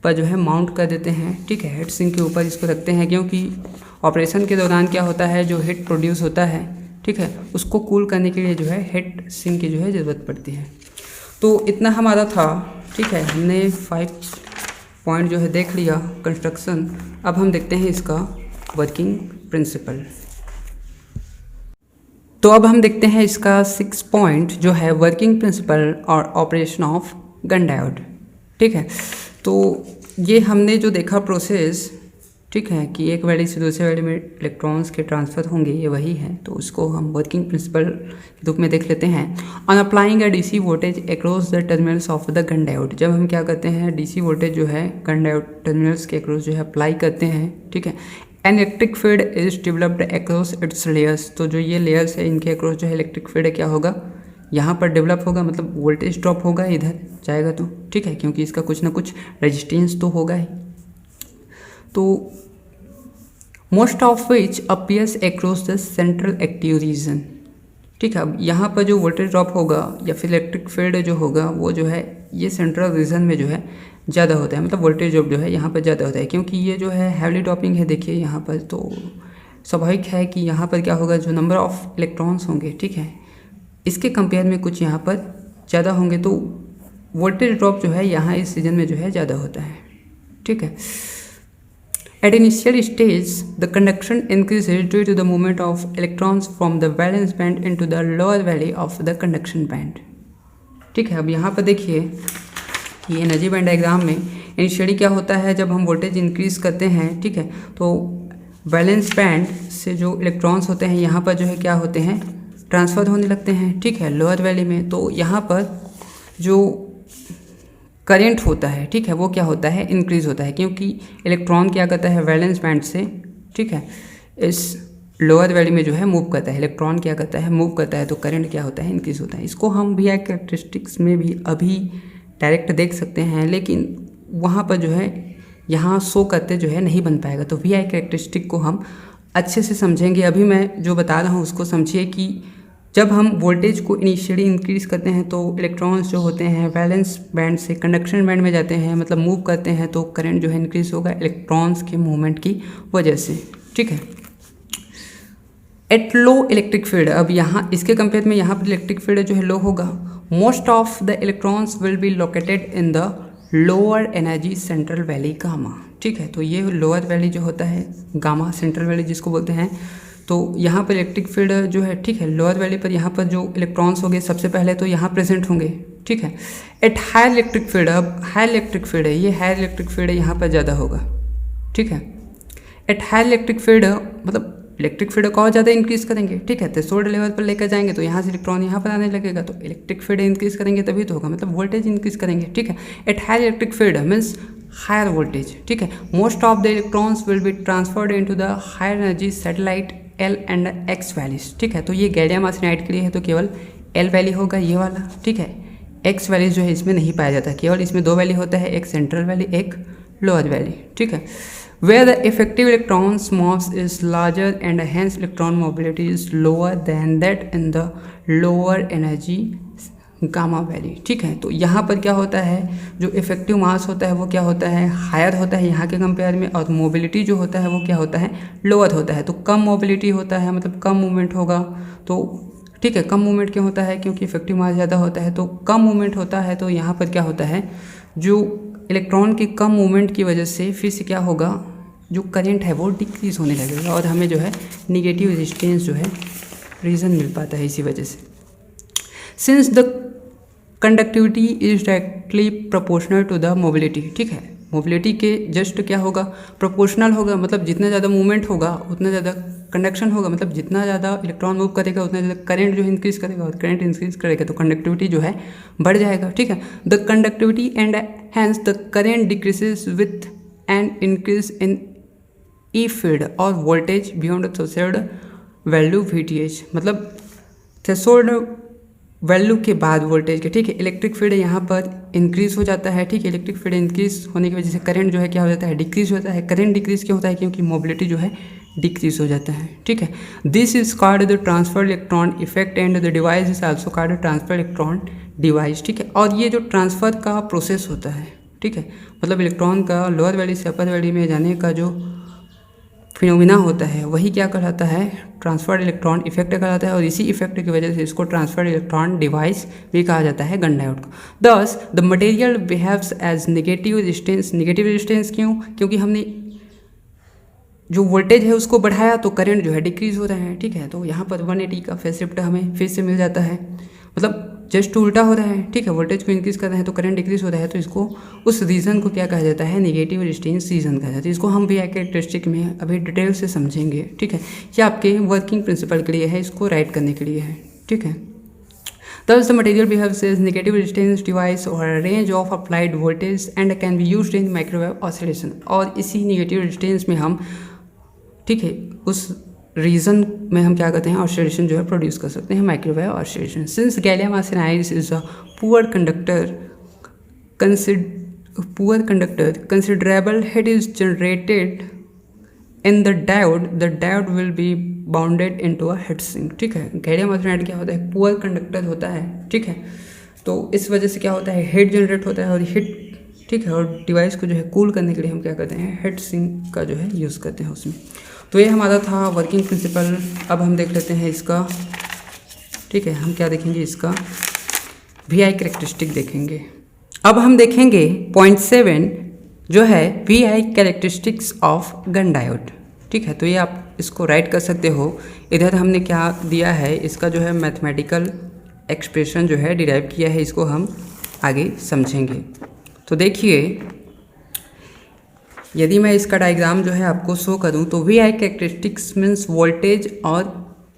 पर जो है माउंट कर देते हैं। ठीक है, हेड सिंक के ऊपर इसको रखते हैं क्योंकि ऑपरेशन के दौरान क्या होता है जो हीट प्रोड्यूस होता है, ठीक है, उसको कूल करने के लिए जो है हेड सिंक की जो है ज़रूरत पड़ती है। तो इतना हमारा था। ठीक है, हमने 5 पॉइंट जो है देख लिया कंस्ट्रक्शन। अब हम देखते हैं इसका वर्किंग प्रिंसिपल। तो अब हम देखते हैं इसका 6 पॉइंट जो है वर्किंग प्रिंसिपल और ऑपरेशन ऑफ गन डायोड। ठीक है, तो ये हमने जो देखा प्रोसेस, ठीक है, कि एक वैल्यू से दूसरे वैल्यू में इलेक्ट्रॉन्स के ट्रांसफ़र होंगे, ये वही है। तो उसको हम वर्किंग प्रिंसिपल के रूप में देख लेते हैं। On applying a DC voltage across the terminals of the Gunn diode, जब हम क्या करते हैं डीसी वोल्टेज जो है गन डायोड टर्मिनल्स के अक्रॉस जो है अप्लाई करते हैं। ठीक है, an electric field is developed across its layers, तो जो ये लेयर्स है इनके अक्रॉस जो है इलेक्ट्रिक फील्ड क्या होगा यहाँ पर डेवलप होगा, मतलब वोल्टेज ड्रॉप होगा इधर जाएगा तो। ठीक है, क्योंकि इसका कुछ ना कुछ रेजिस्टेंस तो होगा ही। तो most of which appears across the central active region. ठीक है, अब यहाँ पर जो वोल्टेज ड्रॉप होगा या फिर इलेक्ट्रिक फील्ड जो होगा वो जो है ये सेंट्रल रीजन में जो है ज़्यादा होता है, मतलब वोल्टेज ड्रॉप जो है यहाँ पर ज़्यादा होता है क्योंकि ये जो है हैवली ड्रॉपिंग है। देखिए यहाँ पर तो स्वाभाविक है कि यहाँ पर क्या होगा जो नंबर ऑफ इलेक्ट्रॉन्स होंगे, ठीक है, इसके कंपेयर में कुछ यहाँ पर ज़्यादा होंगे, तो वोल्टेज ड्रॉप जो है यहाँ इस रीजन में जो है ज़्यादा होता है। ठीक है, at initial stage the conduction increases due to the movement of electrons from the valence band into the lower valley of the conduction band। ठीक है, अब यहाँ पर देखिए कि एनर्जी बैंड डायग्राम में इनिशियली क्या होता है जब हम वोल्टेज इंक्रीज करते हैं, ठीक है, तो वैलेंस बैंड से जो इलेक्ट्रॉन्स होते हैं यहाँ पर जो है क्या होते हैं ट्रांसफ़र होने लगते हैं। ठीक है, लोअर वैली में तो यहाँ पर जो करंट होता है, ठीक है, वो क्या होता है इंक्रीज़ होता है क्योंकि इलेक्ट्रॉन क्या करता है वैलेंस बैंड से, ठीक है, इस लोअर वैली में जो है मूव करता है, इलेक्ट्रॉन क्या करता है मूव करता है, तो करंट क्या होता है इंक्रीज़ होता है। इसको हम वी आई कैरेक्टरिस्टिक्स में भी अभी डायरेक्ट देख सकते हैं, लेकिन वहाँ पर जो है यहाँ शो करते जो है नहीं बन पाएगा। तो वी आई कैरेक्टरिस्टिक को हम अच्छे से समझेंगे। अभी मैं जो बता रहा हूँ उसको समझिए कि जब हम वोल्टेज को इनिशियली इंक्रीज़ करते हैं तो इलेक्ट्रॉन्स जो होते हैं वैलेंस बैंड से कंडक्शन बैंड में जाते हैं, मतलब मूव करते हैं, तो करंट जो है इंक्रीज़ होगा इलेक्ट्रॉन्स के मूवमेंट की वजह से। ठीक है, एट लो इलेक्ट्रिक फील्ड, अब यहाँ इसके कंपेयर में यहाँ पर इलेक्ट्रिक फील्ड जो है लो होगा। Most of the electrons will be located in the lower energy central valley gamma. ठीक है, तो ये लोअर वैली जो होता है गामा सेंट्रल वैली जिसको बोलते हैं, तो यहाँ पर इलेक्ट्रिक फील्ड जो है, ठीक है, लोअर वैली पर यहाँ पर जो इलेक्ट्रॉन्स होंगे सबसे पहले तो यहाँ प्रेजेंट होंगे। ठीक है, एट हायर इलेक्ट्रिक फील्ड, अब हायर इलेक्ट्रिक फील्ड है, ये हायर इलेक्ट्रिक फील्ड यहाँ पर ज़्यादा होगा। ठीक है, एट हायर इलेक्ट्रिक फील्ड मतलब इलेक्ट्रिक फील्ड को और ज़्यादा इंक्रीज़ करेंगे, ठीक है, थ्रेशोल्ड लेवल पर लेकर जाएंगे तो यहाँ से इलेक्ट्रॉन यहाँ पर आने लगेगा, तो इलेक्ट्रिक फील्ड इंक्रीज़ करेंगे तभी तो होगा, मतलब वोल्टेज इंक्रीज़ करेंगे। ठीक है, at higher electric field means higher voltage. ठीक है, most of the electrons will be transferred into the higher energy satellite L and X values. ठीक है, तो ये गैलियम आर्सेनाइड के लिए है तो केवल L वैल्यू होगा ये वाला। ठीक है, X वैल्यूज जो है इसमें नहीं पाया जाता, केवल इसमें 2 वैल्यू होता है, एक सेंट्रल वैल्यू एक लोअर वैल्यू। ठीक है, where the effective electrons mass is larger and hence electron mobility is lower than that in the lower energy gamma value. ठीक है, तो यहाँ पर क्या होता है जो इफेक्टिव मास होता है वो क्या होता है हायर होता है यहाँ के कंपेयर में, और मोबिलिटी जो होता है वो क्या होता है लोअर होता है। तो कम मोबिलिटी होता है मतलब कम मूवमेंट होगा, तो ठीक है। कम मूवमेंट क्यों होता है? क्योंकि इफेक्टिव मास ज़्यादा होता है, तो कम मूवमेंट होता है, तो यहाँ पर क्या होता है, जो इलेक्ट्रॉन की कम मूवमेंट की वजह से फिर से क्या होगा, जो करंट है वो डिक्रीज होने लगेगा और हमें जो है निगेटिव रेजिस्टेंस जो है रीज़न मिल पाता है इसी वजह से। Since the conductivity is directly proportional to the mobility, ठीक है, मोबिलिटी के जस्ट क्या होगा, प्रोपोर्शनल होगा, मतलब जितना ज़्यादा मूवमेंट होगा उतना ज़्यादा कंडक्शन होगा, मतलब जितना ज़्यादा इलेक्ट्रॉन मूव करेगा उतना ज़्यादा करंट जो इंक्रीज करेगा, और करंट इंक्रीज करेगा तो कंडक्टिविटी जो है बढ़ जाएगा, ठीक है। The conductivity and hence the current decreases with an increase in E field और voltage beyond threshold value VTH, मतलब थ्रेशोल्ड वैल्यू के बाद वोल्टेज के, ठीक है, इलेक्ट्रिक फील्ड यहाँ पर इंक्रीज हो जाता है, ठीक है। इलेक्ट्रिक फील्ड इंक्रीज होने की वजह से करंट जो है क्या हो जाता है, डिक्रीज होता है। करंट डिक्रीज क्यों होता है? क्योंकि मोबिलिटी जो है डिक्रीज हो जाता है, ठीक है। This is called the transfer electron effect and the device is also called transfer electron device, ठीक है। और ये जो ट्रांसफर का प्रोसेस होता है, ठीक है, मतलब इलेक्ट्रॉन का लोअर वैल्यू से अपर वैल्यू में जाने का जो फिनोमिना होता है वही क्या कहलाता है, ट्रांसफर्ड इलेक्ट्रॉन इफेक्ट कहलाता है, और इसी इफेक्ट की वजह से इसको ट्रांसफर्ड इलेक्ट्रॉन डिवाइस भी कहा जाता है गन डायोड को। Thus the material behaves as negative resistance. Negative resistance क्यों? क्योंकि हमने जो वोल्टेज है उसको बढ़ाया तो करंट जो है डिक्रीज हो रहा है, ठीक है। तो यहाँ पर 180 का फेज शिफ्ट हमें फिर से मिल जाता है, मतलब जस्ट उल्टा हो रहा है, ठीक है। वोल्टेज को इंक्रीज कर रहे हैं तो करंट डिक्रीज हो रहा है, तो इसको उस रीज़न को क्या कहा जाता है, नेगेटिव रेजिस्टेंस रीज़न कहा जाता है। इसको हम VI कैरेक्टरिस्टिक में अभी डिटेल से समझेंगे, ठीक है। ये आपके वर्किंग प्रिंसिपल के लिए है, इसको राइट करने के लिए है, ठीक है। Thus the material behaves as negative resistance device or a range of applied voltage and can be used in microwave oscillation। और इसी नेगेटिव रेजिस्टेंस में हम, ठीक है, उस रीजन में हम क्या करते हैं, ऑसिलेशन जो है प्रोड्यूस कर सकते हैं, microwave oscillation. Since gallium arsenide is a poor considerable heat is generated in the diode will be bounded into a heat sink, ठीक है। गैलियम आर्सेनाइड क्या होता है, पुअर कंडक्टर होता है, ठीक है। तो इस वजह से क्या होता है, हीट जनरेट होता है, और हीट, ठीक है, और डिवाइस को जो है कूल करने के लिए हम क्या करते हैं, हीट सिंक का जो है यूज़ करते हैं उसमें। तो ये हमारा था वर्किंग प्रिंसिपल। अब हम देख लेते हैं इसका, ठीक है, हम क्या देखेंगे, इसका VI कैरेक्टरिस्टिक देखेंगे। अब हम देखेंगे पॉइंट 7 जो है VI characteristics of Gunn diode, ठीक है। तो ये आप इसको राइट कर सकते हो। इधर हमने क्या दिया है, इसका जो है मैथमेटिकल एक्सप्रेशन जो है डिराइव किया है, इसको हम आगे समझेंगे। तो देखिए, यदि मैं इसका डायग्राम जो है आपको शो करूं तो VI कैरेक्टरिस्टिक्स मीन्स वोल्टेज और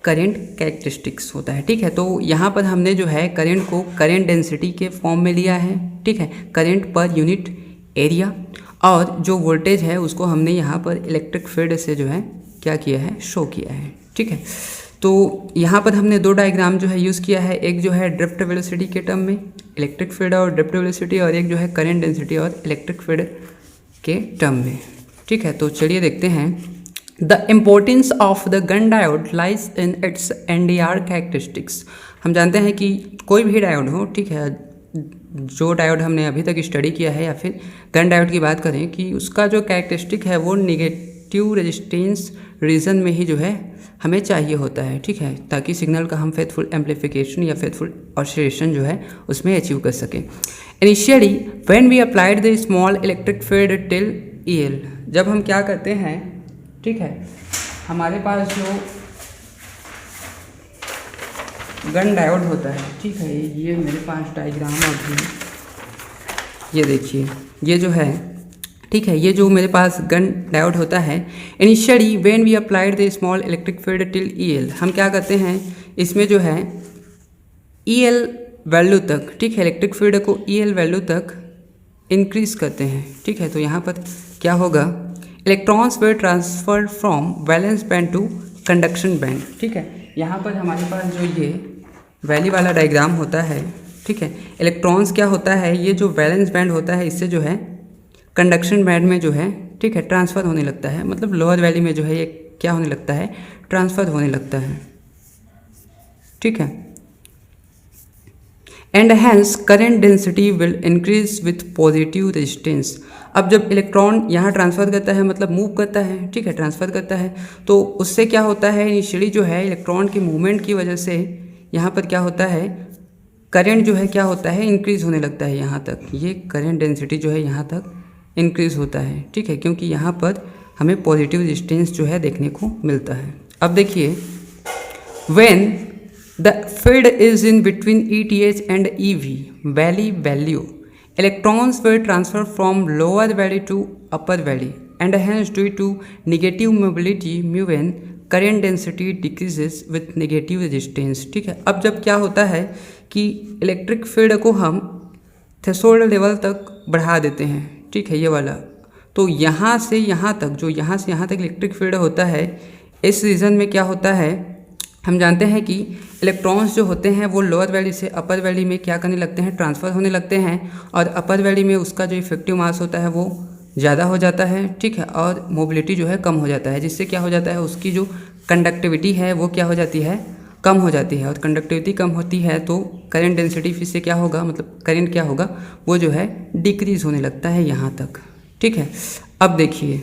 करंट कैरेक्टरिस्टिक्स होता है, ठीक है। तो यहाँ पर हमने जो है करंट को करंट डेंसिटी के फॉर्म में लिया है, ठीक है, करंट पर यूनिट एरिया, और जो वोल्टेज है उसको हमने यहाँ पर इलेक्ट्रिक फील्ड से जो है क्या किया है, शो किया है, ठीक है। तो यहाँ पर हमने दो डायग्राम जो है यूज़ किया है, एक जो है ड्रिफ्ट वेलोसिटी के टर्म में इलेक्ट्रिक फील्ड और ड्रिफ्ट वेलोसिटी, और एक जो है करंट डेंसिटी और इलेक्ट्रिक फील्ड के टर्म में, ठीक है। तो चलिए देखते हैं। The importance of the Gunn diode lies in its NDR characteristics. हम जानते हैं कि कोई भी डायोड हो, ठीक है, जो डायोड हमने अभी तक स्टडी किया है या फिर गन डायोड की बात करें कि उसका जो कैरेक्टरिस्टिक है वो नेगेटिव रेजिस्टेंस रीजन में ही जो है हमें चाहिए होता है, ठीक है, ताकि सिग्नल का हम फेथफुल एम्पलीफिकेशन या फेथफुल ऑसिलेशन जो है उसमें अचीव कर सकें। Initially when we applied the small electric field till EL, जब हम क्या करते हैं, ठीक है, हमारे पास जो गन डायोड होता है, ठीक है, ये मेरे पास डायग्राम और ये देखिए, ये जो है, ठीक है, ये जो मेरे पास गन डायोड होता है, initially when we applied the small electric field till EL, हम क्या करते हैं, इसमें जो है EL वैल्यू तक, ठीक है, इलेक्ट्रिक फील्ड को EL वैल्यू तक इंक्रीज करते हैं, ठीक है। तो यहाँ पर क्या होगा, electrons were transferred from valence band to conduction band, ठीक है। यहाँ पर हमारे पास जो ये वैली वाला डायग्राम होता है, ठीक है, इलेक्ट्रॉन्स क्या होता है, ये जो वैलेंस बैंड होता है इससे जो है कंडक्शन बैंड में जो है, ठीक है, ट्रांसफ़र होने लगता है, मतलब लोअर वैली में जो है ये क्या होने लगता है, ट्रांसफ़र होने लगता है, ठीक है। And hence current density will increase with positive resistance. अब जब इलेक्ट्रॉन यहाँ ट्रांसफ़र करता है, मतलब मूव करता है, ठीक है, ट्रांसफ़र करता है, तो उससे क्या होता है, इनिशियली जो है इलेक्ट्रॉन की मूवमेंट की वजह से यहाँ पर क्या होता है, करंट जो है क्या होता है, इंक्रीज़ होने लगता है यहाँ तक, ये करंट डेंसिटी जो है यहाँ तक इंक्रीज़ होता है, ठीक है, क्योंकि यहाँ पर हमें पॉजिटिव रेजिस्टेंस जो है देखने को मिलता है। अब देखिए, when the field is in between ETH and EV value electrons were transferred from lower valley to upper valley and hence due to negative mobility mu(n) current density decreases with negative resistance, ठीक है। अब जब क्या होता है कि electric field को हम थ्रेशोल्ड लेवल तक बढ़ा देते हैं, ठीक है, ये वाला, तो यहाँ से यहाँ तक, जो यहाँ से यहाँ तक इलेक्ट्रिक फील्ड होता है, इस रीजन में क्या होता है, हम जानते हैं कि इलेक्ट्रॉन्स जो होते हैं वो लोअर वैली से अपर वैली में क्या करने लगते हैं, ट्रांसफ़र होने लगते हैं, और अपर वैली में उसका जो इफेक्टिव मास होता है वो ज़्यादा हो जाता है, ठीक है, और मोबिलिटी जो है कम हो जाता है, जिससे क्या हो जाता है, उसकी जो कंडक्टिविटी है वो क्या हो जाती है, कम हो जाती है, और कंडक्टिविटी कम होती है तो करंट डेंसिटी फिर से क्या होगा, मतलब करंट क्या होगा, वो जो है डिक्रीज़ होने लगता है यहाँ तक, ठीक है। अब देखिए,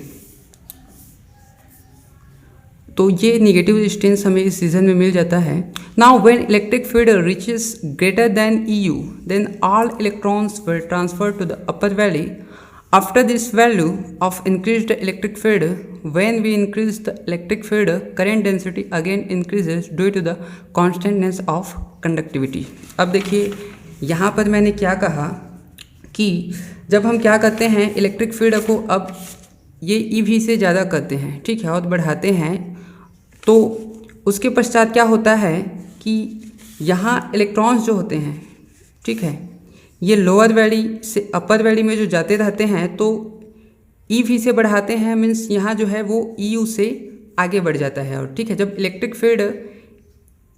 तो ये निगेटिव रेजिस्टेंस हमें इस रीजन में मिल जाता है। Now when electric field reaches greater than EU then all electrons will transfer to the upper valley. After this value of increased electric field, when we increase the electric field, current density again increases due to the constantness of conductivity. अब देखिए, यहाँ पर मैंने क्या कहा कि जब हम क्या करते हैं, इलेक्ट्रिक फील्ड को अब ये EV से ज़्यादा करते हैं, ठीक है, और बढ़ाते हैं, तो उसके पश्चात क्या होता है कि यहाँ इलेक्ट्रॉन्स जो होते हैं, ठीक है, ये लोअर वैली से अपर वैली में जो जाते रहते हैं, तो EV से बढ़ाते हैं, मीन्स यहाँ जो है वो EU से आगे बढ़ जाता है, और ठीक है, जब इलेक्ट्रिक फील्ड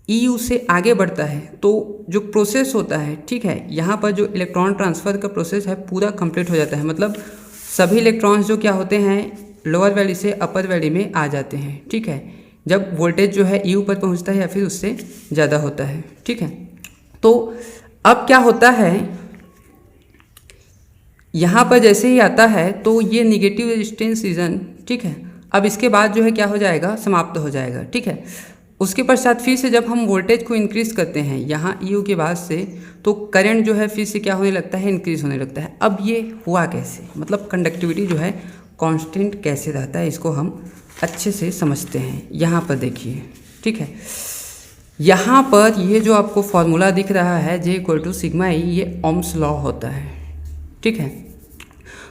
EU से आगे बढ़ता है तो जो प्रोसेस होता है, ठीक है, यहाँ पर जो इलेक्ट्रॉन ट्रांसफ़र का प्रोसेस है पूरा कंप्लीट हो जाता है, मतलब सभी इलेक्ट्रॉन्स जो क्या होते हैं लोअर वैली से अपर वैली में आ जाते हैं, ठीक है, जब वोल्टेज जो है EU पर पहुंचता है या फिर उससे ज़्यादा होता है, ठीक है। तो अब क्या होता है, यहाँ पर जैसे ही आता है तो ये निगेटिव रेजिस्टेंस रीजन, ठीक है, अब इसके बाद जो है क्या हो जाएगा, समाप्त हो जाएगा, ठीक है। उसके पश्चात फिर से जब हम वोल्टेज को इंक्रीज़ करते हैं यहाँ EU के बाद से, तो करंट जो है फिर से क्या होने लगता है, इंक्रीज़ होने लगता है। अब ये हुआ कैसे, मतलब कंडक्टिविटी जो है कांस्टेंट कैसे रहता है, इसको हम अच्छे से समझते हैं। यहाँ पर देखिए, ठीक है, यहाँ पर ये जो आपको फॉर्मूला दिख रहा है J=σ E, ये ओम्स लॉ होता है, ठीक है।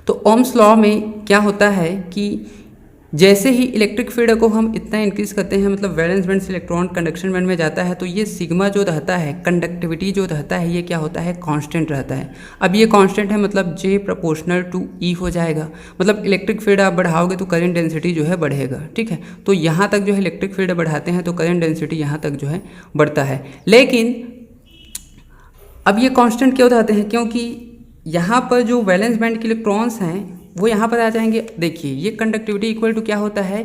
तो ओम्स लॉ में क्या होता है कि जैसे ही इलेक्ट्रिक फील्ड को हम इतना इंक्रीज करते हैं, मतलब वैलेंस बैंड से इलेक्ट्रॉन कंडक्शन बैंड में जाता है, तो ये सिग्मा जो रहता है, कंडक्टिविटी जो रहता है, ये क्या होता है, कांस्टेंट रहता है। अब ये कांस्टेंट है, मतलब J प्रोपोर्शनल टू E हो जाएगा, मतलब इलेक्ट्रिक फील्ड आप बढ़ाओगे तो करंट डेंसिटी जो है बढ़ेगा, ठीक है। तो यहाँ तक जो है इलेक्ट्रिक फील्ड बढ़ाते हैं तो करंट डेंसिटी यहाँ तक जो है बढ़ता है। लेकिन अब ये कॉन्स्टेंट क्यों रहते हैं, क्योंकि यहाँ पर जो वैलेंस बैंड के इलेक्ट्रॉन्स हैं वो यहाँ पर आ जाएंगे। देखिए, ये कंडक्टिविटी इक्वल टू क्या होता है,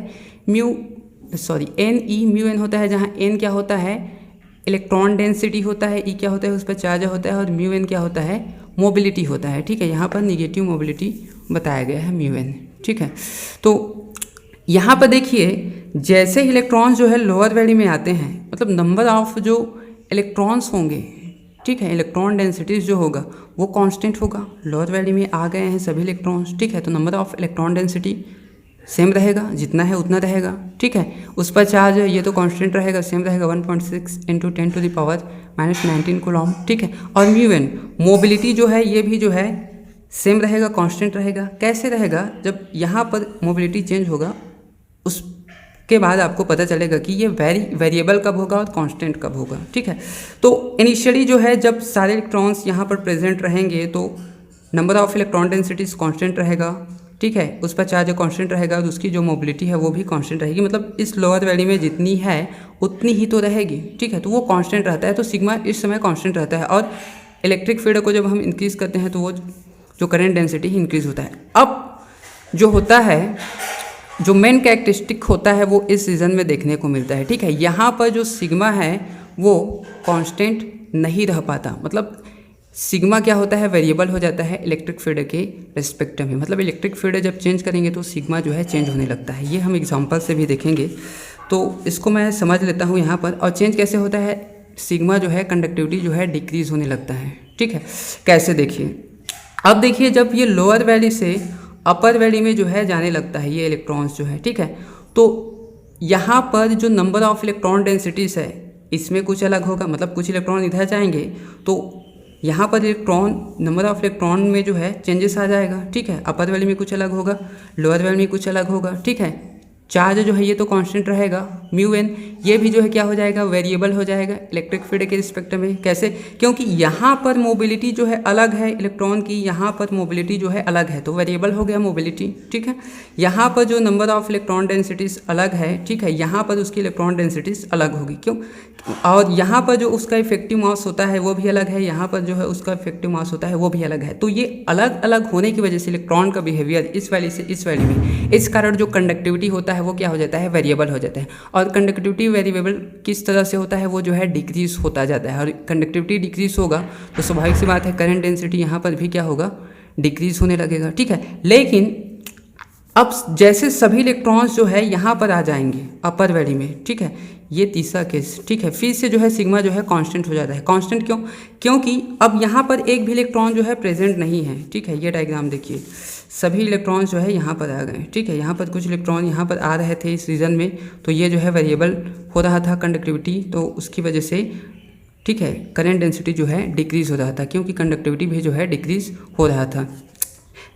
NE μn होता है, जहाँ n क्या होता है, इलेक्ट्रॉन डेंसिटी होता है, E क्या होता है, उस पर चार्ज होता है, और μn क्या होता है, मोबिलिटी होता है, ठीक है। यहाँ पर निगेटिव मोबिलिटी बताया गया है μn, ठीक है। तो यहाँ पर देखिए, जैसे ही इलेक्ट्रॉन्स जो है लोअर वैली में आते हैं, मतलब नंबर ऑफ जो इलेक्ट्रॉन्स होंगे, ठीक है, इलेक्ट्रॉन डेंसिटीज जो होगा वो कांस्टेंट होगा। लोअर वैली में आ गए हैं सभी इलेक्ट्रॉन्स, ठीक है, तो number of electron density same रहेगा, जितना है उतना रहेगा, ठीक है। उस पर चार्ज ये तो कांस्टेंट रहेगा, सेम रहेगा, 1.6 × 10⁻⁻19 कूलॉम, ठीक है। और μn मोबिलिटी जो है ये भी जो है सेम रहेगा, कांस्टेंट रहेगा। कैसे रहेगा, जब यहाँ पर मोबिलिटी चेंज होगा उसके बाद आपको पता चलेगा कि ये वेरिएबल कब होगा और कांस्टेंट कब होगा, ठीक है। तो इनिशियली जो है जब सारे इलेक्ट्रॉन्स यहाँ पर प्रेजेंट रहेंगे तो number of electron densities constant रहेगा, ठीक है, उस पर चार्ज कांस्टेंट रहेगा और उसकी जो मोबिलिटी है वो भी कांस्टेंट रहेगी, मतलब इस लोअर वैली में जितनी है उतनी ही तो रहेगी, ठीक है। तो वो कांस्टेंट रहता है, तो सिग्मा इस समय कांस्टेंट रहता है। और इलेक्ट्रिक फील्ड को जब हम इंक्रीज़ करते हैं तो वो जो करंट डेंसिटी इंक्रीज़ होता है। अब जो होता है, जो मेन कैरेक्टरिस्टिक होता है वो इस रीजन में देखने को मिलता है, ठीक है। यहाँ पर जो सिग्मा है वो कांस्टेंट नहीं रह पाता, मतलब सिग्मा क्या होता है, वेरिएबल हो जाता है इलेक्ट्रिक फील्ड के रिस्पेक्ट में, मतलब इलेक्ट्रिक फील्ड जब चेंज करेंगे तो सिग्मा जो है चेंज होने लगता है। ये हम एग्जांपल से भी देखेंगे, तो इसको मैं समझ लेता हूँ यहाँ पर। और चेंज कैसे होता है, सिग्मा जो है कंडक्टिविटी जो है डिक्रीज होने लगता है। ठीक है, कैसे देखिए, अब देखिए जब ये लोअर वैली से अपर वैली में जो है जाने लगता है ये इलेक्ट्रॉन्स जो है, ठीक है, तो यहाँ पर जो नंबर ऑफ इलेक्ट्रॉन डेंसिटीज़ है इसमें कुछ अलग होगा, मतलब कुछ इलेक्ट्रॉन इधर जाएंगे तो यहाँ पर इलेक्ट्रॉन नंबर ऑफ इलेक्ट्रॉन में जो है चेंजेस आ जाएगा। ठीक है, अपर वैली में कुछ अलग होगा, लोअर वैली में कुछ अलग होगा। ठीक है, चार्ज जो है ये तो कांस्टेंट रहेगा म्यू एन, ये भी जो है क्या हो जाएगा, वेरिएबल हो जाएगा इलेक्ट्रिक फील्ड के रिस्पेक्ट में। कैसे, क्योंकि यहाँ पर मोबिलिटी जो है अलग है इलेक्ट्रॉन की, यहाँ पर मोबिलिटी जो है अलग है, तो वेरिएबल हो गया मोबिलिटी। ठीक है, यहाँ पर जो नंबर ऑफ इलेक्ट्रॉन डेंसिटीज़ अलग है, ठीक है, यहाँ पर उसकी इलेक्ट्रॉन डेंसिटीज़ अलग होगी, क्यों, और यहाँ पर जो उसका इफेक्टिव मास होता है वो भी अलग है, यहाँ पर जो है उसका इफेक्टिव मास होता है वो भी अलग है। तो ये अलग अलग होने की वजह से इलेक्ट्रॉन का बिहेवियर इस वैली से इस वैली में, इस कारण जो कंडक्टिविटी होता है वो क्या हो जाता है, वेरिएबल हो जाता है। और कंडक्टिविटी वेरिएबल किस तरह से होता है, वो जो है डिक्रीज होता जाता है, और कंडक्टिविटी डिक्रीज होगा तो स्वाभाविक सी बात है करंट डेंसिटी यहाँ पर भी क्या होगा, डिक्रीज होने लगेगा। ठीक है, लेकिन अब जैसे सभी इलेक्ट्रॉन्स जो है यहाँ पर आ जाएंगे अपर वैली में, ठीक है, ये तीसरा केस, ठीक है, फिर से जो है सिग्मा जो है कांस्टेंट हो जाता है। कांस्टेंट क्यों, क्योंकि अब यहाँ पर एक भी इलेक्ट्रॉन जो है प्रेजेंट नहीं है। ठीक है, ये डायग्राम देखिए, सभी इलेक्ट्रॉन्स जो है यहाँ पर आ गए। ठीक है, यहाँ पर कुछ इलेक्ट्रॉन यहाँ पर आ रहे थे इस रीजन में, तो ये जो है वेरिएबल हो रहा था कंडक्टिविटी, तो उसकी वजह से ठीक है करंट डेंसिटी जो है डिक्रीज़ हो रहा था, क्योंकि कंडक्टिविटी भी जो है डिक्रीज़ हो रहा था।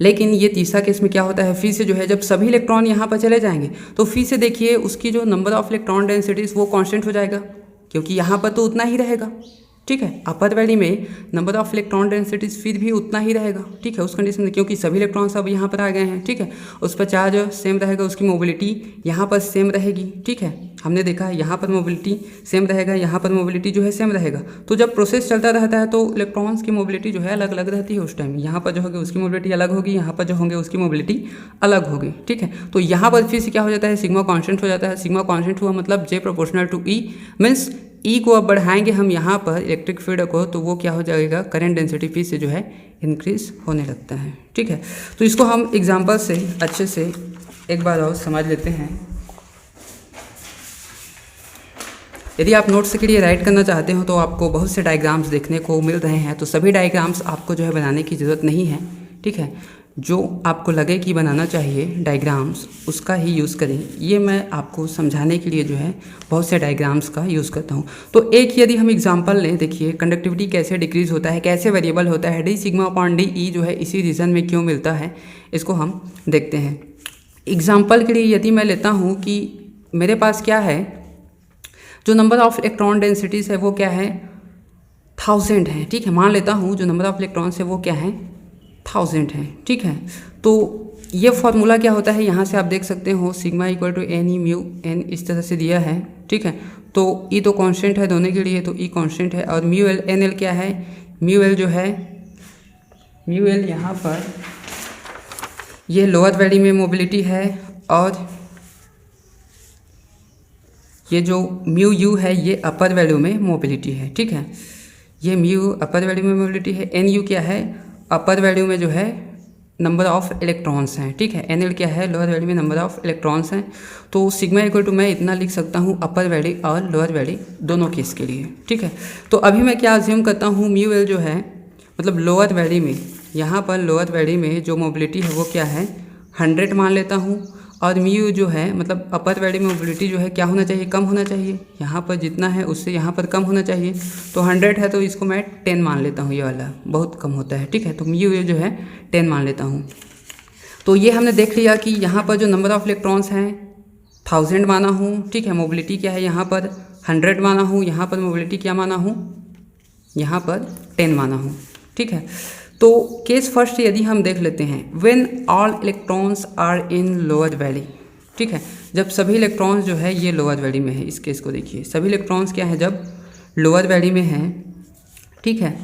लेकिन ये तीसरा केस में क्या होता है, फिर से जो है जब सभी इलेक्ट्रॉन यहाँ पर चले जाएंगे तो फिर से देखिए उसकी जो नंबर ऑफ इलेक्ट्रॉन डेंसिटीज़ वो कांस्टेंट हो जाएगा, क्योंकि यहाँ पर तो उतना ही रहेगा। ठीक है, अपर वैली में नंबर ऑफ इलेक्ट्रॉन डेंसिटीज फिर भी उतना ही रहेगा। ठीक है, उस कंडीशन में क्योंकि सभी इलेक्ट्रॉन्स अब यहाँ पर आ गए हैं। ठीक है, उस पर चार्ज सेम रहेगा, उसकी मोबिलिटी यहाँ पर सेम रहेगी। ठीक है, हमने देखा है यहाँ पर मोबिलिटी सेम रहेगा, यहाँ पर मोबिलिटी जो है सेम रहेगा। तो जब प्रोसेस चलता रहता है तो इलेक्ट्रॉन्स की मोबिलिटी जो है अलग अलग रहती है उस टाइम, यहाँ पर जो होगी उसकी मोबिलिटी अलग होगी, यहाँ पर जो होंगे उसकी मोबिलिटी अलग होगी। ठीक है, तो यहाँ पर फिर से क्या हो जाता है, सिग्मा कॉन्स्टेंट हो जाता है। सिग्मा कॉन्स्टेंट हुआ मतलब J proportional to E, means E को अब बढ़ाएंगे हम यहाँ पर इलेक्ट्रिक फील्ड को, तो वो क्या हो जाएगा, करंट डेंसिटी फिर से जो है इंक्रीज होने लगता है। ठीक है, तो इसको हम एग्जांपल से अच्छे से एक बार और समझ लेते हैं। यदि आप नोट्स के लिए राइट करना चाहते हो तो आपको बहुत से डायग्राम्स देखने को मिल रहे हैं, तो सभी डायग्राम्स आपको जो है बनाने की ज़रूरत नहीं है। ठीक है, जो आपको लगे कि बनाना चाहिए डायग्राम्स उसका ही यूज़ करें। ये मैं आपको समझाने के लिए जो है बहुत से डायग्राम्स का यूज़ करता हूँ। तो एक यदि हम एग्जांपल लें, देखिए कंडक्टिविटी कैसे डिक्रीज़ होता है, कैसे वेरिएबल होता है, डी सिग्मा अपॉन डी ई जो है इसी रीज़न में क्यों मिलता है, इसको हम देखते हैं। एग्जाम्पल के लिए यदि मैं लेता हूँ कि मेरे पास क्या है, जो नंबर ऑफ इलेक्ट्रॉन डेंसिटीज़ है वो क्या है, 1000 है। ठीक है, मान लेता हूँ जो नंबर ऑफ इलेक्ट्रॉन्स है वो क्या है, 1000 है। ठीक है, तो ये फॉर्मूला क्या होता है, यहाँ से आप देख सकते हो sigma equal to N E mu N इस तरह से दिया है। ठीक है, तो ई तो कांस्टेंट है दोनों के लिए, तो ई कांस्टेंट है, और म्यू एल एन एल क्या है, म्यू एल जो है, म्यू एल यहाँ पर ये लोअर वैली में मोबिलिटी है, और ये जो म्यू यू है ये अपर वैल्यू में मोबिलिटी है। ठीक है, ये म्यू अपर वैल्यू में मोबिलिटी है, एन यू क्या है, अपर वैल्यू में जो है नंबर ऑफ इलेक्ट्रॉन्स हैं। ठीक है, एन एल क्या है, लोअर वैल्यू में नंबर ऑफ इलेक्ट्रॉन्स हैं। तो सिग्मा इक्वल टू मैं इतना लिख सकता हूँ अपर वैल्यू और लोअर वैल्यू दोनों केस के लिए। ठीक है, तो अभी मैं क्या अज्यूम करता हूँ, म्यू एल जो है मतलब लोअर वैल्यू में, यहाँ पर लोअर वैल्यू में जो मोबिलिटी है वो क्या है, 100 मान लेता हूँ, और म्यू जो है मतलब अपर वैल्यू में मोबिलिटी जो है क्या होना चाहिए, कम होना चाहिए, यहाँ पर जितना है उससे यहाँ पर कम होना चाहिए। तो 100 है तो इसको मैं 10 मान लेता हूँ, ये वाला बहुत कम होता है। ठीक है, तो म्यू जो है 10 मान लेता हूँ। तो ये हमने देख लिया कि यहाँ पर जो नंबर ऑफ इलेक्ट्रॉन्स हैं 1000 माना हूँ। ठीक है, मोबिलिटी क्या है, यहाँ पर 100 माना हूँ, यहाँ पर मोबिलिटी क्या माना हूँ, यहाँ पर 10 माना हूँ। ठीक है, तो केस फर्स्ट यदि हम देख लेते हैं, when all electrons are in lower valley. ठीक है, जब सभी इलेक्ट्रॉन्स जो है ये लोअर वैली में है, इस केस को देखिए, सभी इलेक्ट्रॉन्स क्या है जब लोअर वैली में हैं। ठीक है,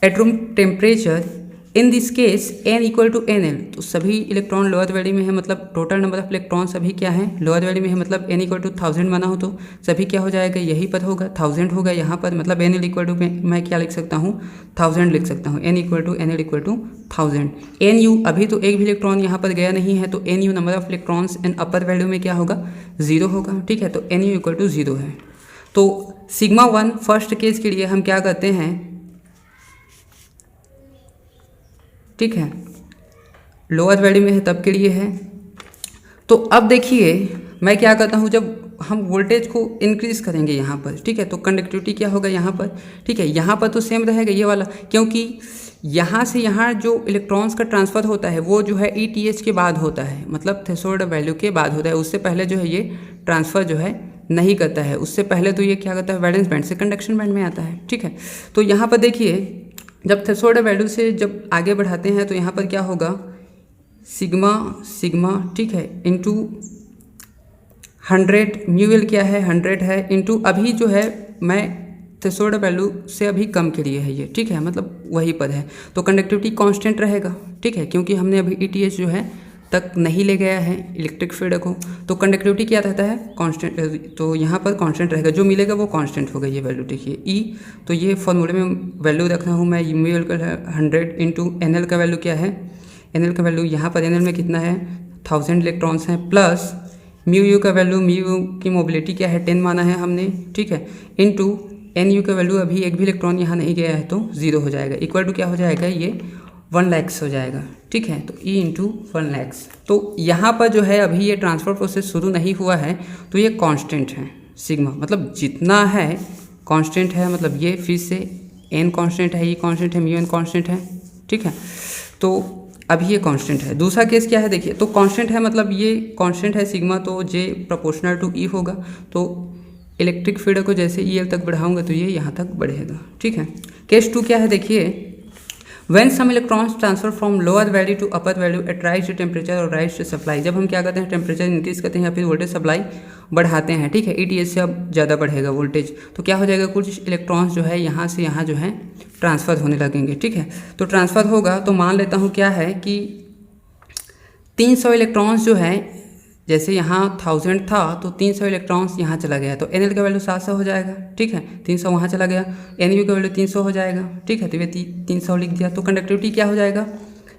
at room temperature in this case n equal to N L, तो सभी इलेक्ट्रॉन लोअर वैली में है, मतलब टोटल नंबर ऑफ इलेक्ट्रॉन सभी क्या है लोअर वैली में है, मतलब n इक्वल टू 1000 माना हो तो सभी क्या हो जाएगा, यही पर होगा 1000 होगा यहाँ पर, मतलब एन एल इक्वल टू मैं क्या लिख सकता हूँ 1000 लिख सकता हूँ, n equal to N L equal to 1000। N U अभी तो एक भी इलेक्ट्रॉन यहाँ पर गया नहीं है, तो N U number of electrons in upper value में क्या होगा 0 होगा। ठीक है, तो एन यू इक्वल टू 0 है। तो सिग्मा 1 फर्स्ट केस के लिए हम क्या करते हैं, ठीक है, लोअर वैल्यू में है तब के लिए है। तो अब देखिए मैं क्या करता हूँ, जब हम वोल्टेज को इंक्रीज करेंगे यहाँ पर, ठीक है, तो कंडक्टिविटी क्या होगा यहाँ पर, ठीक है, यहाँ पर तो सेम रहेगा ये वाला, क्योंकि यहाँ से यहाँ जो इलेक्ट्रॉन्स का ट्रांसफ़र होता है वो जो है ETH के बाद होता है, मतलब थ्रेशोल्ड वैल्यू के बाद होता है, उससे पहले जो है ये ट्रांसफ़र जो है नहीं करता है। उससे पहले तो ये क्या करता है, वैलेंस बैंड से कंडक्शन बैंड में आता है, ठीक है। तो यहाँ पर देखिए जब थ्रेशोल्ड वैल्यू से जब आगे बढ़ाते हैं तो यहाँ पर क्या होगा, सिग्मा, ठीक है, इंटू 100, म्यूएल क्या है 100 है, इंटू अभी जो है मैं थ्रेशोल्ड वैल्यू से अभी कम के लिए है ये, ठीक है, मतलब वही पर है, तो कंडक्टिविटी कांस्टेंट रहेगा, ठीक है, क्योंकि हमने अभी ETH जो है तक नहीं ले गया है इलेक्ट्रिक फील्ड को, तो कंडक्टिविटी क्या रहता है कांस्टेंट, तो यहाँ पर कांस्टेंट रहेगा, जो मिलेगा वो कांस्टेंट होगा ये वैल्यू, देखिए E, तो ये फॉर्मूले में वैल्यू रख रहा हूँ मैं, म्यूएल का 100 इंटू NL का वैल्यू क्या है, NL का वैल्यू यहाँ पर NL में कितना है 1000 इलेक्ट्रॉन्स हैं, प्लस म्यू का वैल्यू, म्यू की मोबिलिटी क्या है 10 माना है हमने, ठीक है, इंटू NU का वैल्यू अभी एक भी इलेक्ट्रॉन यहाँ नहीं गया है तो 0 हो जाएगा, इक्वल टू क्या हो जाएगा, ये 1 लाख हो जाएगा, ठीक है, तो E इंटू 1 लाख। तो यहाँ पर जो है अभी ये ट्रांसफ़र प्रोसेस शुरू नहीं हुआ है, तो ये कांस्टेंट है सिग्मा, मतलब जितना है कांस्टेंट है, मतलब ये फिर से N कांस्टेंट है, ये कांस्टेंट है, म्यू N कांस्टेंट है, ठीक है, तो अभी ये कांस्टेंट है। दूसरा केस क्या है देखिए, तो कांस्टेंट है मतलब ये कांस्टेंट है सिग्मा, तो J प्रोपोर्शनल टू E होगा, तो इलेक्ट्रिक फील्ड को जैसे EL तक बढ़ाऊंगा तो ये यहाँ तक बढ़ेगा, ठीक है। केस 2 क्या है देखिए, when some electrons transfer from lower value to upper value at rise to temperature और राइज टू सप्लाई, जब हम क्या करते हैं टेम्परेचर इंक्रीज करते हैं या फिर वोल्टेज सप्लाई बढ़ाते हैं, ठीक है, ETH से अब ज़्यादा बढ़ेगा वोल्टेज, तो क्या हो जाएगा, कुछ इलेक्ट्रॉन्स जो है यहाँ से यहाँ जो है ट्रांसफ़र होने लगेंगे, ठीक है। तो ट्रांसफ़र होगा तो मान लेता हूँ क्या है कि 300 इलेक्ट्रॉन्स जो है, जैसे यहाँ 1000 था तो 300 इलेक्ट्रॉन्स यहाँ चला गया, तो NL का वैल्यू 700 हो जाएगा, ठीक है, 300 वहाँ चला गया, NU का वैल्यू 300 हो जाएगा, ठीक है, तो ये 300 लिख दिया, तो कंडक्टिविटी क्या हो जाएगा,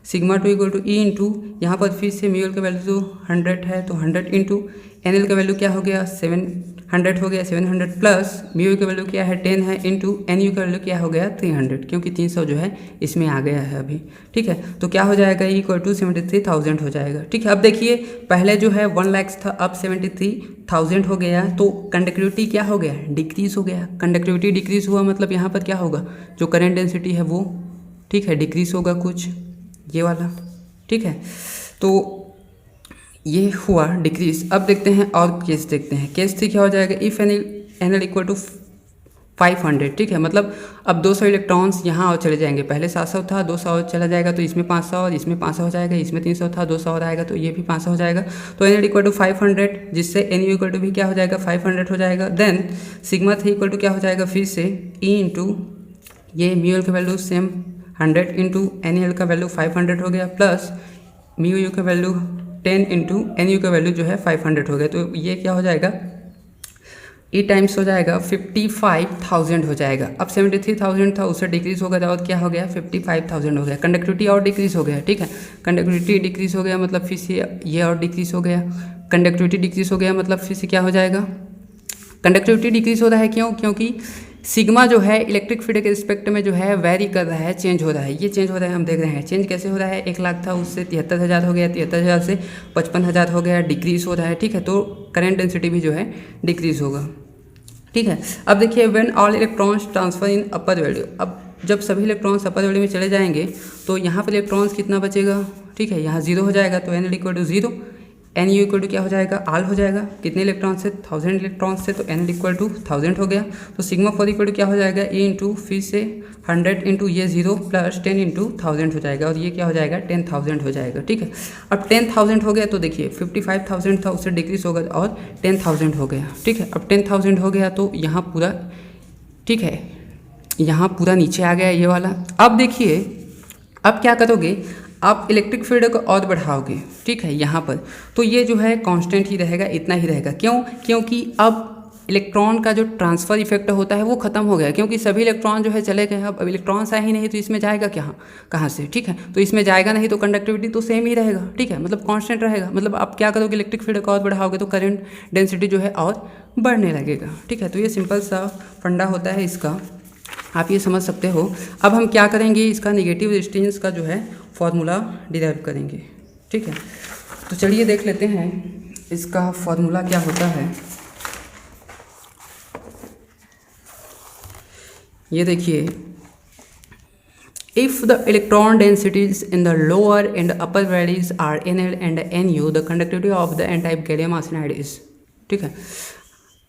sigma 2 equal to E into यहाँ पर फिर से म्यूएल का वैल्यू 100 है तो 100 इंटू NL का वैल्यू क्या हो गया 700 हो गया, 700 प्लस म्यू का वैल्यू क्या है 10 है, इंटू NU का वैल्यू क्या हो गया 300, क्योंकि 300 जो है इसमें आ गया है अभी, ठीक है, तो क्या हो जाएगा इक्वल टू 73,000 हो जाएगा, ठीक है। अब देखिए पहले जो है 1 लाख था, अब 73,000 हो गया, तो कंडक्टिविटी क्या हो गया, डिक्रीज हो गया, कंडक्टिविटी डिक्रीज हुआ मतलब यहाँ पर क्या होगा, जो करंट डेंसिटी है वो, ठीक है, डिक्रीज होगा कुछ ये वाला, ठीक है, तो ये हुआ डिक्रीज। अब देखते हैं और केस देखते हैं, केस 3 क्या हो जाएगा, इफ़ NL इक्वल टू 500, ठीक है, मतलब अब 200 इलेक्ट्रॉन्स यहाँ और चले जाएंगे, पहले 700 था 200 और चला जाएगा तो इसमें 500 और इसमें 500 हो जाएगा, इसमें 300 था 200 और आएगा तो ये भी 500 हो जाएगा, तो NL इक्वल टू 500, जिससे NU इक्वल टू भी क्या हो जाएगा 500 हो जाएगा। देन सिग्मा 3 इक्वल टू क्या हो जाएगा, फिर से E इंटू ये म्यूएल का वैल्यू सेम 100 इंटू NL का वैल्यू 500 हो गया, प्लस म्यू का वैल्यू 10 इंटू NU का वैल्यू जो है 500 हो गया, तो ये क्या हो जाएगा E टाइम्स हो जाएगा 55,000 हो जाएगा। अब 73,000 था उससे डिक्रीज हो गया और क्या हो गया 55,000 हो गया, कंडक्टिविटी और डिक्रीज हो गया, ठीक है, कंडक्टिविटी डिक्रीज हो गया मतलब फिर से ये और डिक्रीज हो गया, कंडक्टिविटी डिक्रीज हो गया मतलब फिर से क्या हो जाएगा, कंडक्टिविटी डिक्रीज हो रहा है क्यों, क्योंकि सिग्मा जो है इलेक्ट्रिक फील्ड के रिस्पेक्ट में जो है वेरी कर रहा है, चेंज हो रहा है, ये चेंज हो रहा है, हम देख रहे हैं चेंज कैसे हो रहा है, 1 लाख था उससे 73,000 हो गया, 73,000 से 55,000 हो गया, डिक्रीज हो रहा है, ठीक है, तो करंट डेंसिटी भी जो है डिक्रीज होगा, ठीक है। अब देखिए when all electrons transfer in upper value, अब जब सभी इलेक्ट्रॉन्स अपर वैल्यू में चले जाएंगे तो यहाँ पर इलेक्ट्रॉन्स कितना बचेगा, ठीक है, यहाँ 0 हो जाएगा, तो NL equal to 0, NU equal to क्या हो जाएगा आल हो जाएगा, कितने इलेक्ट्रॉन से 1000 इलेक्ट्रॉन से, तो NL इक्वल टू 1000 हो गया, तो सिग्मा 4 इक्वल टू क्या हो जाएगा E इंटू फिर से 100 इंटू ये 0 प्लस 10 इंटू 1000 हो जाएगा, और ये क्या हो जाएगा 10,000 हो जाएगा, ठीक है। अब 10,000 हो गया तो देखिए 55,000 था उससे डिक्रीज होगा और 10,000 हो गया, ठीक है। अब 10,000 हो गया तो यहाँ पूरा, ठीक है, यहाँ पूरा नीचे आ गया ये वाला। अब देखिए अब क्या करोगे, आप इलेक्ट्रिक फील्ड को और बढ़ाओगे, ठीक है, यहाँ पर तो ये जो है कांस्टेंट ही रहेगा, इतना ही रहेगा, क्यों, क्योंकि अब इलेक्ट्रॉन का जो ट्रांसफ़र इफेक्ट होता है वो ख़त्म हो गया, क्योंकि सभी इलेक्ट्रॉन जो है चले गए, अब इलेक्ट्रॉन्स आए ही नहीं तो इसमें जाएगा क्या, कहाँ से, ठीक है, तो इसमें जाएगा नहीं तो कंडक्टिविटी तो सेम ही रहेगा, ठीक है, मतलब कांस्टेंट रहेगा, मतलब आप क्या करोगे इलेक्ट्रिक फील्ड को और बढ़ाओगे तो करंट डेंसिटी जो है और बढ़ने लगेगा। ठीक है, तो ये सिंपल सा फंडा होता है इसका, आप ये समझ सकते हो। अब हम क्या करेंगे, इसका नेगेटिव रेजिस्टेंस का जो है फॉर्मूला डिराइव करेंगे। ठीक है, तो चलिए देख लेते हैं इसका फॉर्मूला क्या होता है। ये देखिए, if the electron densities in the lower and upper valleys are Nl and Nu, the conductivity of the n-type gallium arsenide is। ठीक है,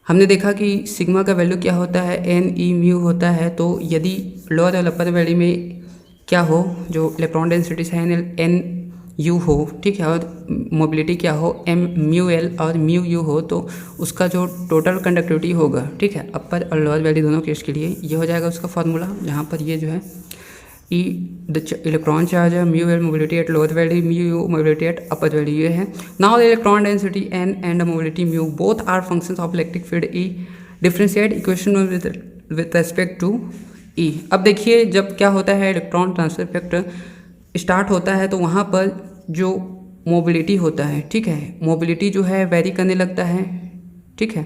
हमने देखा कि सिग्मा का वैल्यू क्या होता है, एन ई म्यू होता है। तो यदि लोअर और अपर वैली में क्या हो, जो इलेक्ट्रॉन डेंसिटीज है एन यू हो, ठीक है, और मोबिलिटी क्या हो, एम म्यू एल और म्यू यू हो, तो उसका जो टोटल कंडक्टिविटी होगा, ठीक है, अपर और लोअर वैली दोनों केस के लिए ये हो जाएगा उसका फॉर्मूला, जहाँ पर ये जो है ई द इलेक्ट्रॉन चार्ज है, mu L mobility at lower valley, mu U mobility at upper valley, ये है। Now the electron density N and mobility mu both are functions of electric field E, differentiate equation with respect to E. अब देखिए, जब क्या होता है, electron transfer effect start होता है तो वहाँ पर जो मोबिलिटी होता है, ठीक है, मोबिलिटी जो है वेरी करने लगता है, ठीक है,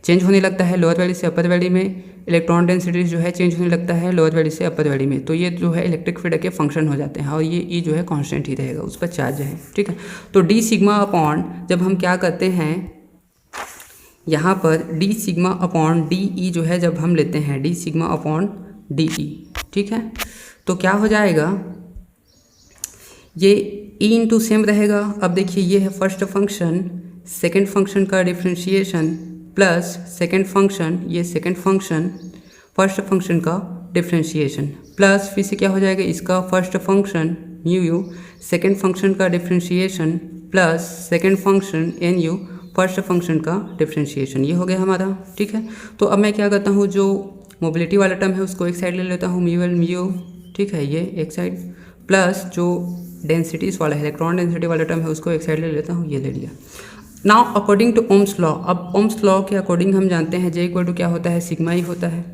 चेंज होने लगता है लोअर वैली से अपर वैली में। इलेक्ट्रॉन डेंसिटी जो है चेंज होने लगता है लोअर वैली से अपर वैली में। तो ये जो है इलेक्ट्रिक फील्ड के फंक्शन हो जाते हैं, और ये ई जो है कांस्टेंट ही रहेगा, उस पर चार्ज है। ठीक है, तो डी सिग्मा अपॉन, जब हम क्या करते हैं यहाँ पर डी सिग्मा अपॉन डी ई जो है, जब हम लेते हैं डी सिग्मा अपॉन डी ई, ठीक है, तो क्या हो जाएगा, ये ई इंटू सेम रहेगा। अब देखिए, ये है फर्स्ट फंक्शन, सेकेंड फंक्शन का डिफ्रेंशिएशन प्लस सेकेंड फंक्शन, ये सेकेंड फंक्शन फर्स्ट फंक्शन का डिफ्रेंशिएशन, प्लस फिर से क्या हो जाएगा, इसका first function mu U, second function का differentiation plus second function N U, first function का डिफ्रेंशिएशन। ये हो गया हमारा। ठीक है, तो अब मैं क्या करता हूँ, जो मोबिलिटी वाला टर्म है उसको एक साइड ले लेता हूँ, म्यू एल म्यू, ठीक है, ये एक साइड, प्लस जो डेंसिटीज़ वाला है, इलेक्ट्रॉन डेंसिटी वाला टर्म है उसको एक साइड ले लेता हूँ, ये ले लिया। Now according to ohm's law, अब ओम्स लॉ के अकॉर्डिंग हम जानते हैं जे इक्वल टू क्या होता है, सिग्मा ही होता है।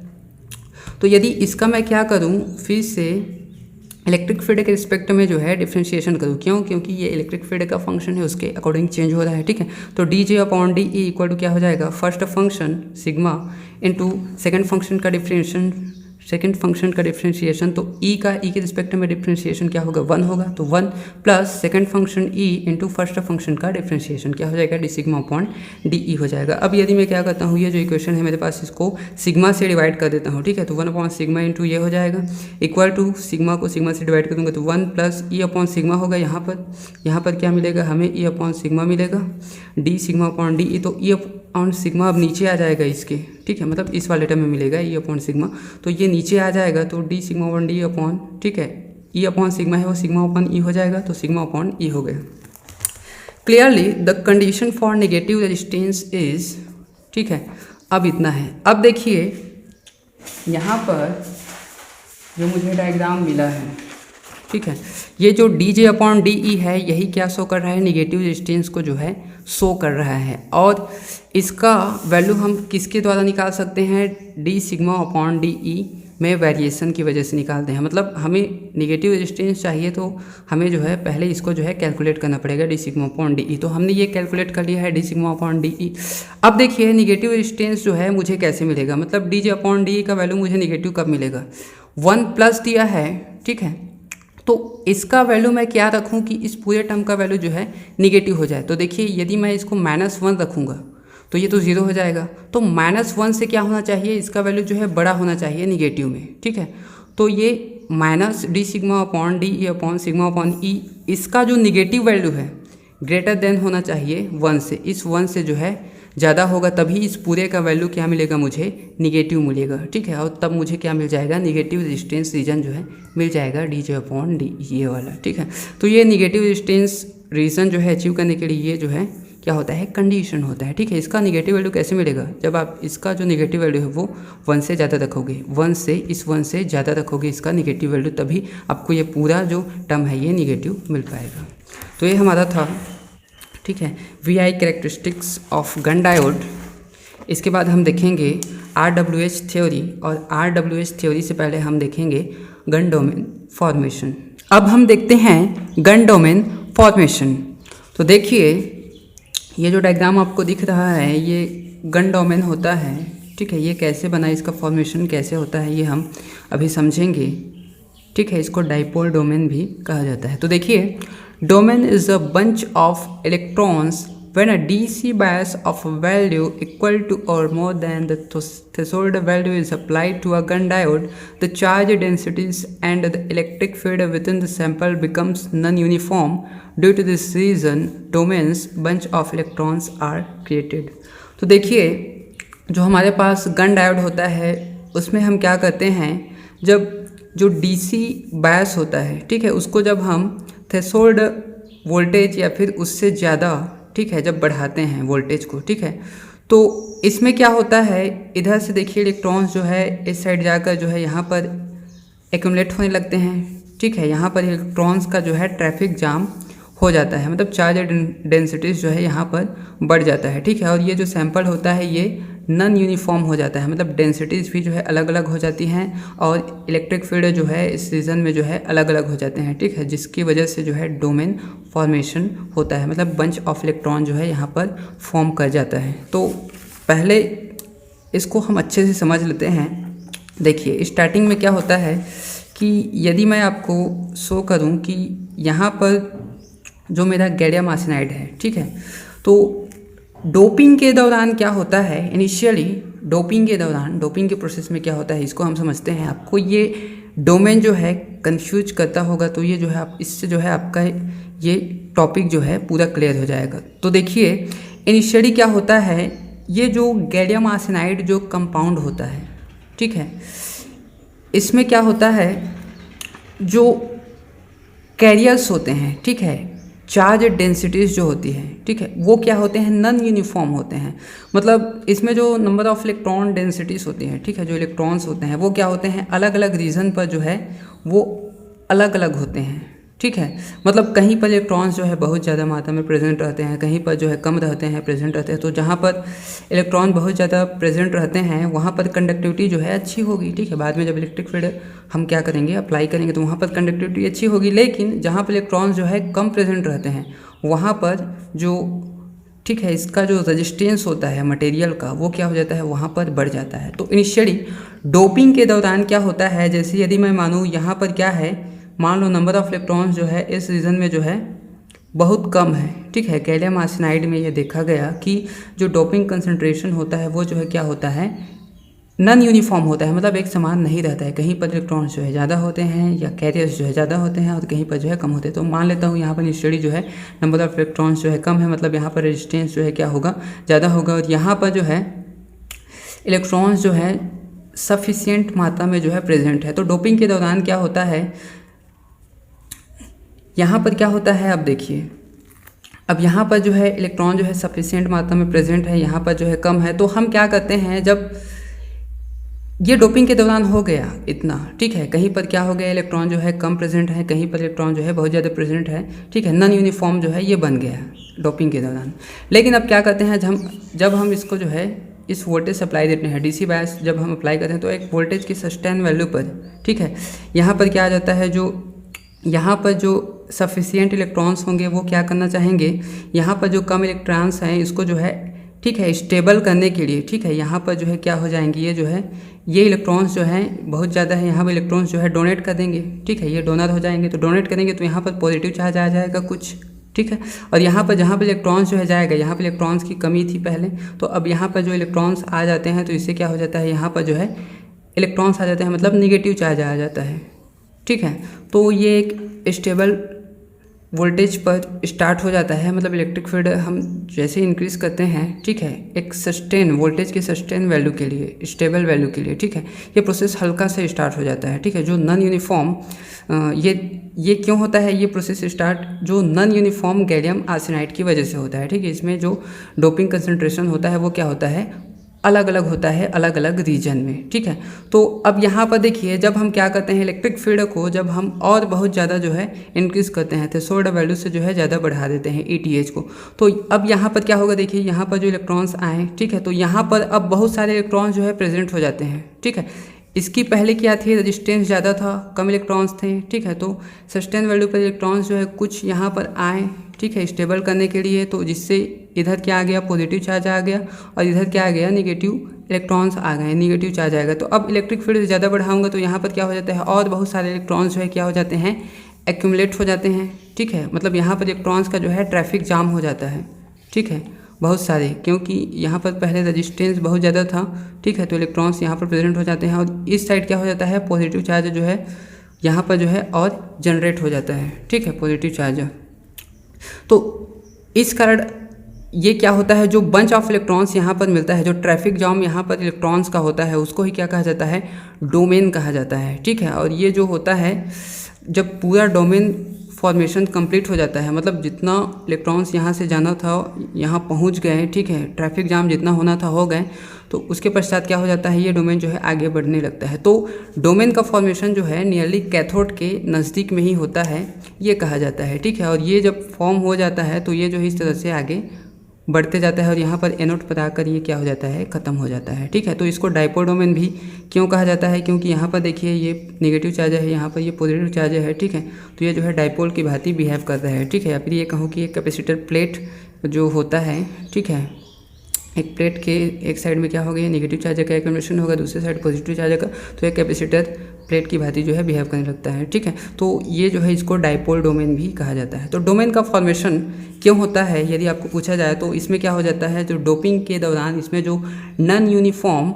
तो यदि इसका मैं क्या करूँ, फिर से इलेक्ट्रिक फील्ड के रिस्पेक्ट में जो है डिफ्रेंशिएशन करूँ, क्यों, क्योंकि ये इलेक्ट्रिक फील्ड का फंक्शन है, उसके अकॉर्डिंग चेंज हो रहा है। ठीक है, तो D J upon D E equal to क्या हो जाएगा, first function sigma into second function का डिफ्रेंशिएशन, सेकेंड फंक्शन का डिफ्रेंशिएशन, तो ई का ई के रिस्पेक्ट में डिफ्रेंशिएशन क्या होगा, 1 होगा, तो 1 plus second function E into first function का डिफ्रेंशिएशन क्या हो जाएगा, डी सिग्मा अपॉन डी ई हो जाएगा। अब यदि मैं क्या करता हूँ, ये जो इक्वेशन है मेरे पास, इसको सिग्मा से डिवाइड कर देता हूँ। ठीक है, तो 1 अपॉन सिग्मा इंटू ये हो जाएगा, इक्वल टू सिग्मा को सिग्मा से डिवाइड कर दूँगा तो 1 प्लस ई अपॉन सिग्मा होगा। यहाँ पर क्या मिलेगा हमें, ई अपॉन सिग्मा मिलेगा, डी सिग्मा अपॉन डी ई, तो ई अपॉन सिग्मा अब नीचे आ जाएगा इसके, ठीक है, मतलब इस वाले टर्म में मिलेगा ई अपॉन सिग्मा, तो ये नीचे आ जाएगा, तो D sigma upon D upon, ठीक है, ई अपॉन सिग्मा है वो सिग्मा अपॉन ई हो जाएगा, तो सिग्मा अपॉन ई हो गया। Clearly the condition for negative resistance is, ठीक है, अब इतना है। अब देखिए यहाँ पर जो मुझे डायग्राम मिला है, ठीक है, ये जो डी जे अपॉन डी ई है, यही क्या शो कर रहा है, नेगेटिव रेजिस्टेंस को जो है शो कर रहा है। और इसका वैल्यू हम किसके द्वारा निकाल सकते हैं, डी सिग्मा अपॉन डी ई में वेरिएशन की वजह से निकालते हैं। मतलब हमें नेगेटिव रेजिस्टेंस चाहिए तो हमें जो है पहले इसको जो है कैलकुलेट करना पड़ेगा, डी सिग्मा अपॉन डी ई, तो हमने ये कैलकुलेट कर लिया है, डी सिग्मा अपॉन डी ई। अब देखिए नेगेटिव रेजिस्टेंस जो है मुझे कैसे मिलेगा, मतलब डी जे अपॉन डी ई का वैल्यू मुझे नेगेटिव कब मिलेगा, 1 प्लस दिया है, ठीक है, तो इसका वैल्यू मैं क्या रखूं कि इस पूरे टर्म का वैल्यू जो है निगेटिव हो जाए। तो देखिए यदि मैं इसको -1 रखूँगा तो ये तो 0 हो जाएगा, तो -1 से क्या होना चाहिए, इसका वैल्यू जो है बड़ा होना चाहिए निगेटिव में। ठीक है, तो ये minus D sigma upon D E upon sigma upon E, इसका जो निगेटिव वैल्यू है ग्रेटर देन होना चाहिए 1 से, इस 1 से जो है ज़्यादा होगा, तभी इस पूरे का वैल्यू क्या मिलेगा, मुझे निगेटिव मिलेगा। ठीक है, और तब मुझे क्या मिल जाएगा, निगेटिव रेजिस्टेंस रीजन जो है मिल जाएगा, डी जे अपॉन डी ये वाला। ठीक है, तो ये निगेटिव रेजिस्टेंस रीजन जो है अचीव करने के लिए ये जो है क्या होता है, कंडीशन होता है। ठीक है, इसका निगेटिव वैल्यू कैसे मिलेगा, जब आप इसका जो निगेटिव वैल्यू है वो 1 से ज़्यादा रखोगे, 1 से इस 1 से ज़्यादा रखोगे इसका निगेटिव वैल्यू, तभी आपको ये पूरा जो टर्म है ये निगेटिव मिल पाएगा। तो ये हमारा था, ठीक है, VI characteristics of Gunn diode. इसके बाद हम देखेंगे RWH थ्योरी, और RWH थ्योरी से पहले हम देखेंगे गन डोमेन फॉर्मेशन। अब हम देखते हैं गन डोमेन फॉर्मेशन। तो देखिए ये जो डायग्राम आपको दिख रहा है, ये गन डोमेन होता है, ठीक है, ये कैसे बना, इसका फॉर्मेशन कैसे होता है ये हम अभी समझेंगे, ठीक है। इसको डाइपोल डोमेन भी कहा जाता है। तो देखिए, domain is a bunch of electrons when a DC bias of a value equal to or more than the threshold value is applied to a gun diode, the charge densities and the electric field within the sample becomes non-uniform. Due to this reason, domains bunch of electrons are created. तो देखिए, जो हमारे पास gun diode होता है उसमें हम क्या करते हैं, जब जो DC बायस होता है, ठीक है, उसको जब हम थ्रेशोल्ड वोल्टेज या फिर उससे ज़्यादा, ठीक है, जब बढ़ाते हैं वोल्टेज को, ठीक है, तो इसमें क्या होता है, इधर से देखिए इलेक्ट्रॉन्स जो है इस साइड जाकर जो है यहाँ पर एक्यूमुलेट होने लगते हैं, ठीक है। यहाँ पर इलेक्ट्रॉन्स का जो है ट्रैफिक जाम हो जाता है, मतलब चार्ज डेंसिटीज जो है यहाँ पर बढ़ जाता है, ठीक है। और ये जो सैंपल होता है ये नॉन यूनिफॉर्म हो जाता है, मतलब डेंसिटीज़ भी जो है अलग अलग हो जाती हैं और इलेक्ट्रिक फील्ड जो है इस रीजन में जो है अलग अलग हो जाते हैं, ठीक है, जिसकी वजह से जो है डोमेन फॉर्मेशन होता है, मतलब बंच ऑफ इलेक्ट्रॉन जो है यहाँ पर फॉर्म कर जाता है। तो पहले इसको हम अच्छे से समझ लेते हैं। देखिए, स्टार्टिंग में क्या होता है कि यदि मैं आपको शो करूँ कि यहाँ पर जो मेरा गैलियम आर्सेनाइड है, ठीक है, तो डोपिंग के दौरान क्या होता है, इनिशियली डोपिंग के दौरान, डोपिंग के प्रोसेस में क्या होता है इसको हम समझते हैं। आपको ये डोमेन जो है कंफ्यूज करता होगा, तो ये जो है आप इससे जो है आपका ये टॉपिक जो है पूरा क्लियर हो जाएगा। तो देखिए, इनिशियली क्या होता है, ये जो गैलियम आर्सेनाइड जो कंपाउंड होता है, ठीक है, इसमें क्या होता है, जो कैरियर्स होते हैं, ठीक है, चार्ज डेंसिटीज़ जो होती है, ठीक है, वो क्या होते हैं, नॉन यूनिफॉर्म होते हैं। मतलब इसमें जो नंबर ऑफ इलेक्ट्रॉन डेंसिटीज़ होती हैं, ठीक है, जो इलेक्ट्रॉन्स होते हैं वो क्या होते हैं, अलग अलग रीजन पर जो है वो अलग अलग होते हैं, ठीक है। मतलब कहीं पर इलेक्ट्रॉन्स जो है बहुत ज़्यादा मात्रा में प्रेजेंट रहते हैं, कहीं पर जो है कम रहते हैं, प्रेजेंट रहते हैं। तो जहाँ पर इलेक्ट्रॉन बहुत ज़्यादा प्रेजेंट रहते हैं वहाँ पर कंडक्टिविटी जो है अच्छी होगी, ठीक है। बाद में जब इलेक्ट्रिक फील्ड हम क्या करेंगे, अप्लाई करेंगे, तो वहाँ पर कंडक्टिविटी अच्छी होगी। लेकिन जहाँ पर इलेक्ट्रॉन्स जो है कम प्रेजेंट रहते हैं वहाँ पर जो, ठीक है, इसका जो रेजिस्टेंस होता है मटेरियल का वो क्या हो जाता है, वहाँ पर बढ़ जाता है। तो इनिशियली डोपिंग के दौरान क्या होता है, जैसे यदि मैं मानूँ यहाँ पर क्या है, मान लो नंबर ऑफ इलेक्ट्रॉन्स जो है इस रीजन में जो है बहुत कम है, ठीक है। गैलियम आर्सेनाइड में ये देखा गया कि जो डोपिंग कंसंट्रेशन होता है वो जो है क्या होता है, नॉन यूनिफॉर्म होता है, मतलब एक समान नहीं रहता है। कहीं पर इलेक्ट्रॉन्स जो है ज़्यादा होते हैं या कैरियर्स जो है ज़्यादा होते हैं और कहीं पर जो है कम होते हैं। तो मान लेता हूँ यहाँ पर इनिशियली जो है नंबर ऑफ इलेक्ट्रॉन्स जो है कम है, मतलब यहाँ पर रेजिस्टेंस जो है क्या होगा, ज़्यादा होगा। और यहाँ पर जो है इलेक्ट्रॉन्स जो है सफिशिएंट मात्रा में जो है प्रेजेंट है। तो डोपिंग के दौरान क्या होता है, यहाँ पर क्या होता है, अब देखिए, अब यहाँ पर जो है इलेक्ट्रॉन जो है सफिशिएंट मात्रा में प्रेजेंट है, यहाँ पर जो है कम है। तो हम क्या करते हैं, जब ये डोपिंग के दौरान हो गया इतना, ठीक है, कहीं पर क्या हो गया, इलेक्ट्रॉन जो है कम प्रेजेंट है, कहीं पर इलेक्ट्रॉन जो है बहुत ज़्यादा प्रेजेंट है, ठीक है, नॉन यूनिफॉर्म जो है ये बन गया डोपिंग के दौरान। लेकिन अब क्या करते हैं, जब हम इसको जो है इस वोल्टेज सप्लाई देते हैं, डीसी बायस जब हम अप्लाई करते हैं तो एक वोल्टेज की सस्टेन वैल्यू पर, ठीक है, यहाँ पर क्या आ जाता है, जो यहाँ पर जो सफिशिएंट इलेक्ट्रॉन्स होंगे वो क्या करना चाहेंगे, यहाँ पर जो कम इलेक्ट्रॉन्स हैं इसको जो है, ठीक है, स्टेबल करने के लिए, ठीक है, यहाँ पर जो है क्या हो जाएंगे, ये जो है ये इलेक्ट्रॉन्स जो हैं बहुत ज़्यादा है, यहाँ पर इलेक्ट्रॉन्स जो है डोनेट कर देंगे, ठीक है, ये डोनर हो जाएंगे। तो डोनेट करेंगे तो यहाँ पर पॉजिटिव चार्ज आ जाएगा कुछ, ठीक है। और यहाँ पर जहाँ पर इलेक्ट्रॉन्स जो है जाएगा, यहाँ पर इलेक्ट्रॉन्स की कमी थी पहले, तो अब यहाँ पर जो इलेक्ट्रॉन्स आ जाते हैं तो इससे क्या हो जाता है, यहाँ पर जो है इलेक्ट्रॉन्स आ जाते हैं, मतलब निगेटिव चार्ज आ जाता है, ठीक है। तो ये एक स्टेबल वोल्टेज पर स्टार्ट हो जाता है, मतलब इलेक्ट्रिक फील्ड हम जैसे इंक्रीज़ करते हैं, ठीक है, एक सस्टेन वोल्टेज के सस्टेन वैल्यू के लिए, स्टेबल वैल्यू के लिए, ठीक है, ये प्रोसेस हल्का से स्टार्ट हो जाता है, ठीक है। जो नॉन यूनिफॉर्म ये क्यों होता है, ये प्रोसेस स्टार्ट जो नॉन यूनिफॉर्म गैलियम आर्सेनाइड की वजह से होता है, ठीक है। इसमें जो डोपिंग कंसंट्रेशन होता है वो क्या होता है, अलग अलग होता है अलग अलग रीजन में, ठीक है। तो अब यहाँ पर देखिए, जब हम क्या करते हैं, इलेक्ट्रिक फील्ड को जब हम और बहुत ज़्यादा जो है इंक्रीज़ करते हैं, थ्रेशोल्ड वैल्यू से जो है ज़्यादा बढ़ा देते हैं ETH को, तो अब यहाँ पर क्या होगा, देखिए यहाँ पर जो इलेक्ट्रॉन्स आए, ठीक है, तो यहाँ पर अब बहुत सारे इलेक्ट्रॉन्स जो है प्रेजेंट हो जाते हैं, ठीक है। इसकी पहले क्या थी, रेजिस्टेंस ज़्यादा था, कम इलेक्ट्रॉन्स थे, ठीक है। तो सस्टेन वैल्यू पर इलेक्ट्रॉन्स जो है कुछ यहाँ पर आए, ठीक है, स्टेबल करने के लिए। तो जिससे इधर क्या आ गया, पॉजिटिव चार्ज आ गया और इधर क्या आ गया, निगेटिव इलेक्ट्रॉन्स आ गए, निगेटिव चार्ज आएगा। तो अब इलेक्ट्रिक फील्ड ज़्यादा बढ़ाऊंगा तो यहाँ पर क्या हो जाता है, और बहुत सारे इलेक्ट्रॉन्स जो है क्या हो जाते हैं, एक्यूमुलेट हो जाते हैं। ठीक है, मतलब यहाँ पर इलेक्ट्रॉन्स का जो है ट्रैफिक जाम हो जाता है। ठीक है, बहुत सारे, क्योंकि यहाँ पर पहले रेजिस्टेंस बहुत ज़्यादा था। ठीक है, तो इलेक्ट्रॉन्स यहाँ पर प्रेजेंट हो जाते हैं और इस साइड क्या हो जाता है, पॉजिटिव चार्ज जो है यहाँ पर जो है और जनरेट हो जाता है। ठीक है, पॉजिटिव चार्ज। तो इस कारण ये क्या होता है, जो बंच ऑफ इलेक्ट्रॉन्स यहाँ पर मिलता है, जो ट्रैफिक जाम यहाँ पर इलेक्ट्रॉन्स का होता है, उसको ही क्या कहा जाता है, डोमेन कहा जाता है। ठीक है, और ये जो होता है जब पूरा डोमेन फॉर्मेशन कंप्लीट हो जाता है, मतलब जितना इलेक्ट्रॉन्स यहाँ से जाना था यहाँ पहुँच गए। ठीक है, ट्रैफिक जाम जितना होना था हो गए, तो उसके पश्चात क्या हो जाता है, ये डोमेन जो है आगे बढ़ने लगता है। तो डोमेन का फॉर्मेशन जो है नियरली कैथोड के नज़दीक में ही होता है, ये कहा जाता है। ठीक है, और ये जब फॉर्म हो जाता है तो ये जो है इस तरह से आगे बढ़ते जाता है और यहाँ पर एनोड पर आकर ये क्या हो जाता है, ख़त्म हो जाता है। ठीक है, तो इसको डाइपोल डोमेन भी क्यों कहा जाता है, क्योंकि यहाँ पर देखिए ये नेगेटिव चार्ज है, यहाँ पर ये पॉजिटिव चार्ज है। ठीक है, तो ये जो है डाइपोल की भांति बिहेव करता है। ठीक है, या फिर ये कहूँ कि एक कैपेसिटर प्लेट जो होता है, ठीक है, एक प्लेट के एक साइड में क्या होगा, नेगेटिव चार्ज का एक्यूमुलेशन होगा, दूसरे साइड पॉजिटिव चार्ज का, तो एक कैपेसिटर प्लेट की भांति जो है बिहेव करने लगता है। ठीक है, तो ये जो है इसको डाइपोल डोमेन भी कहा जाता है। तो डोमेन का फॉर्मेशन क्यों होता है यदि आपको पूछा जाए तो इसमें क्या हो जाता है, जो डोपिंग के दौरान इसमें जो नॉन यूनिफॉर्म,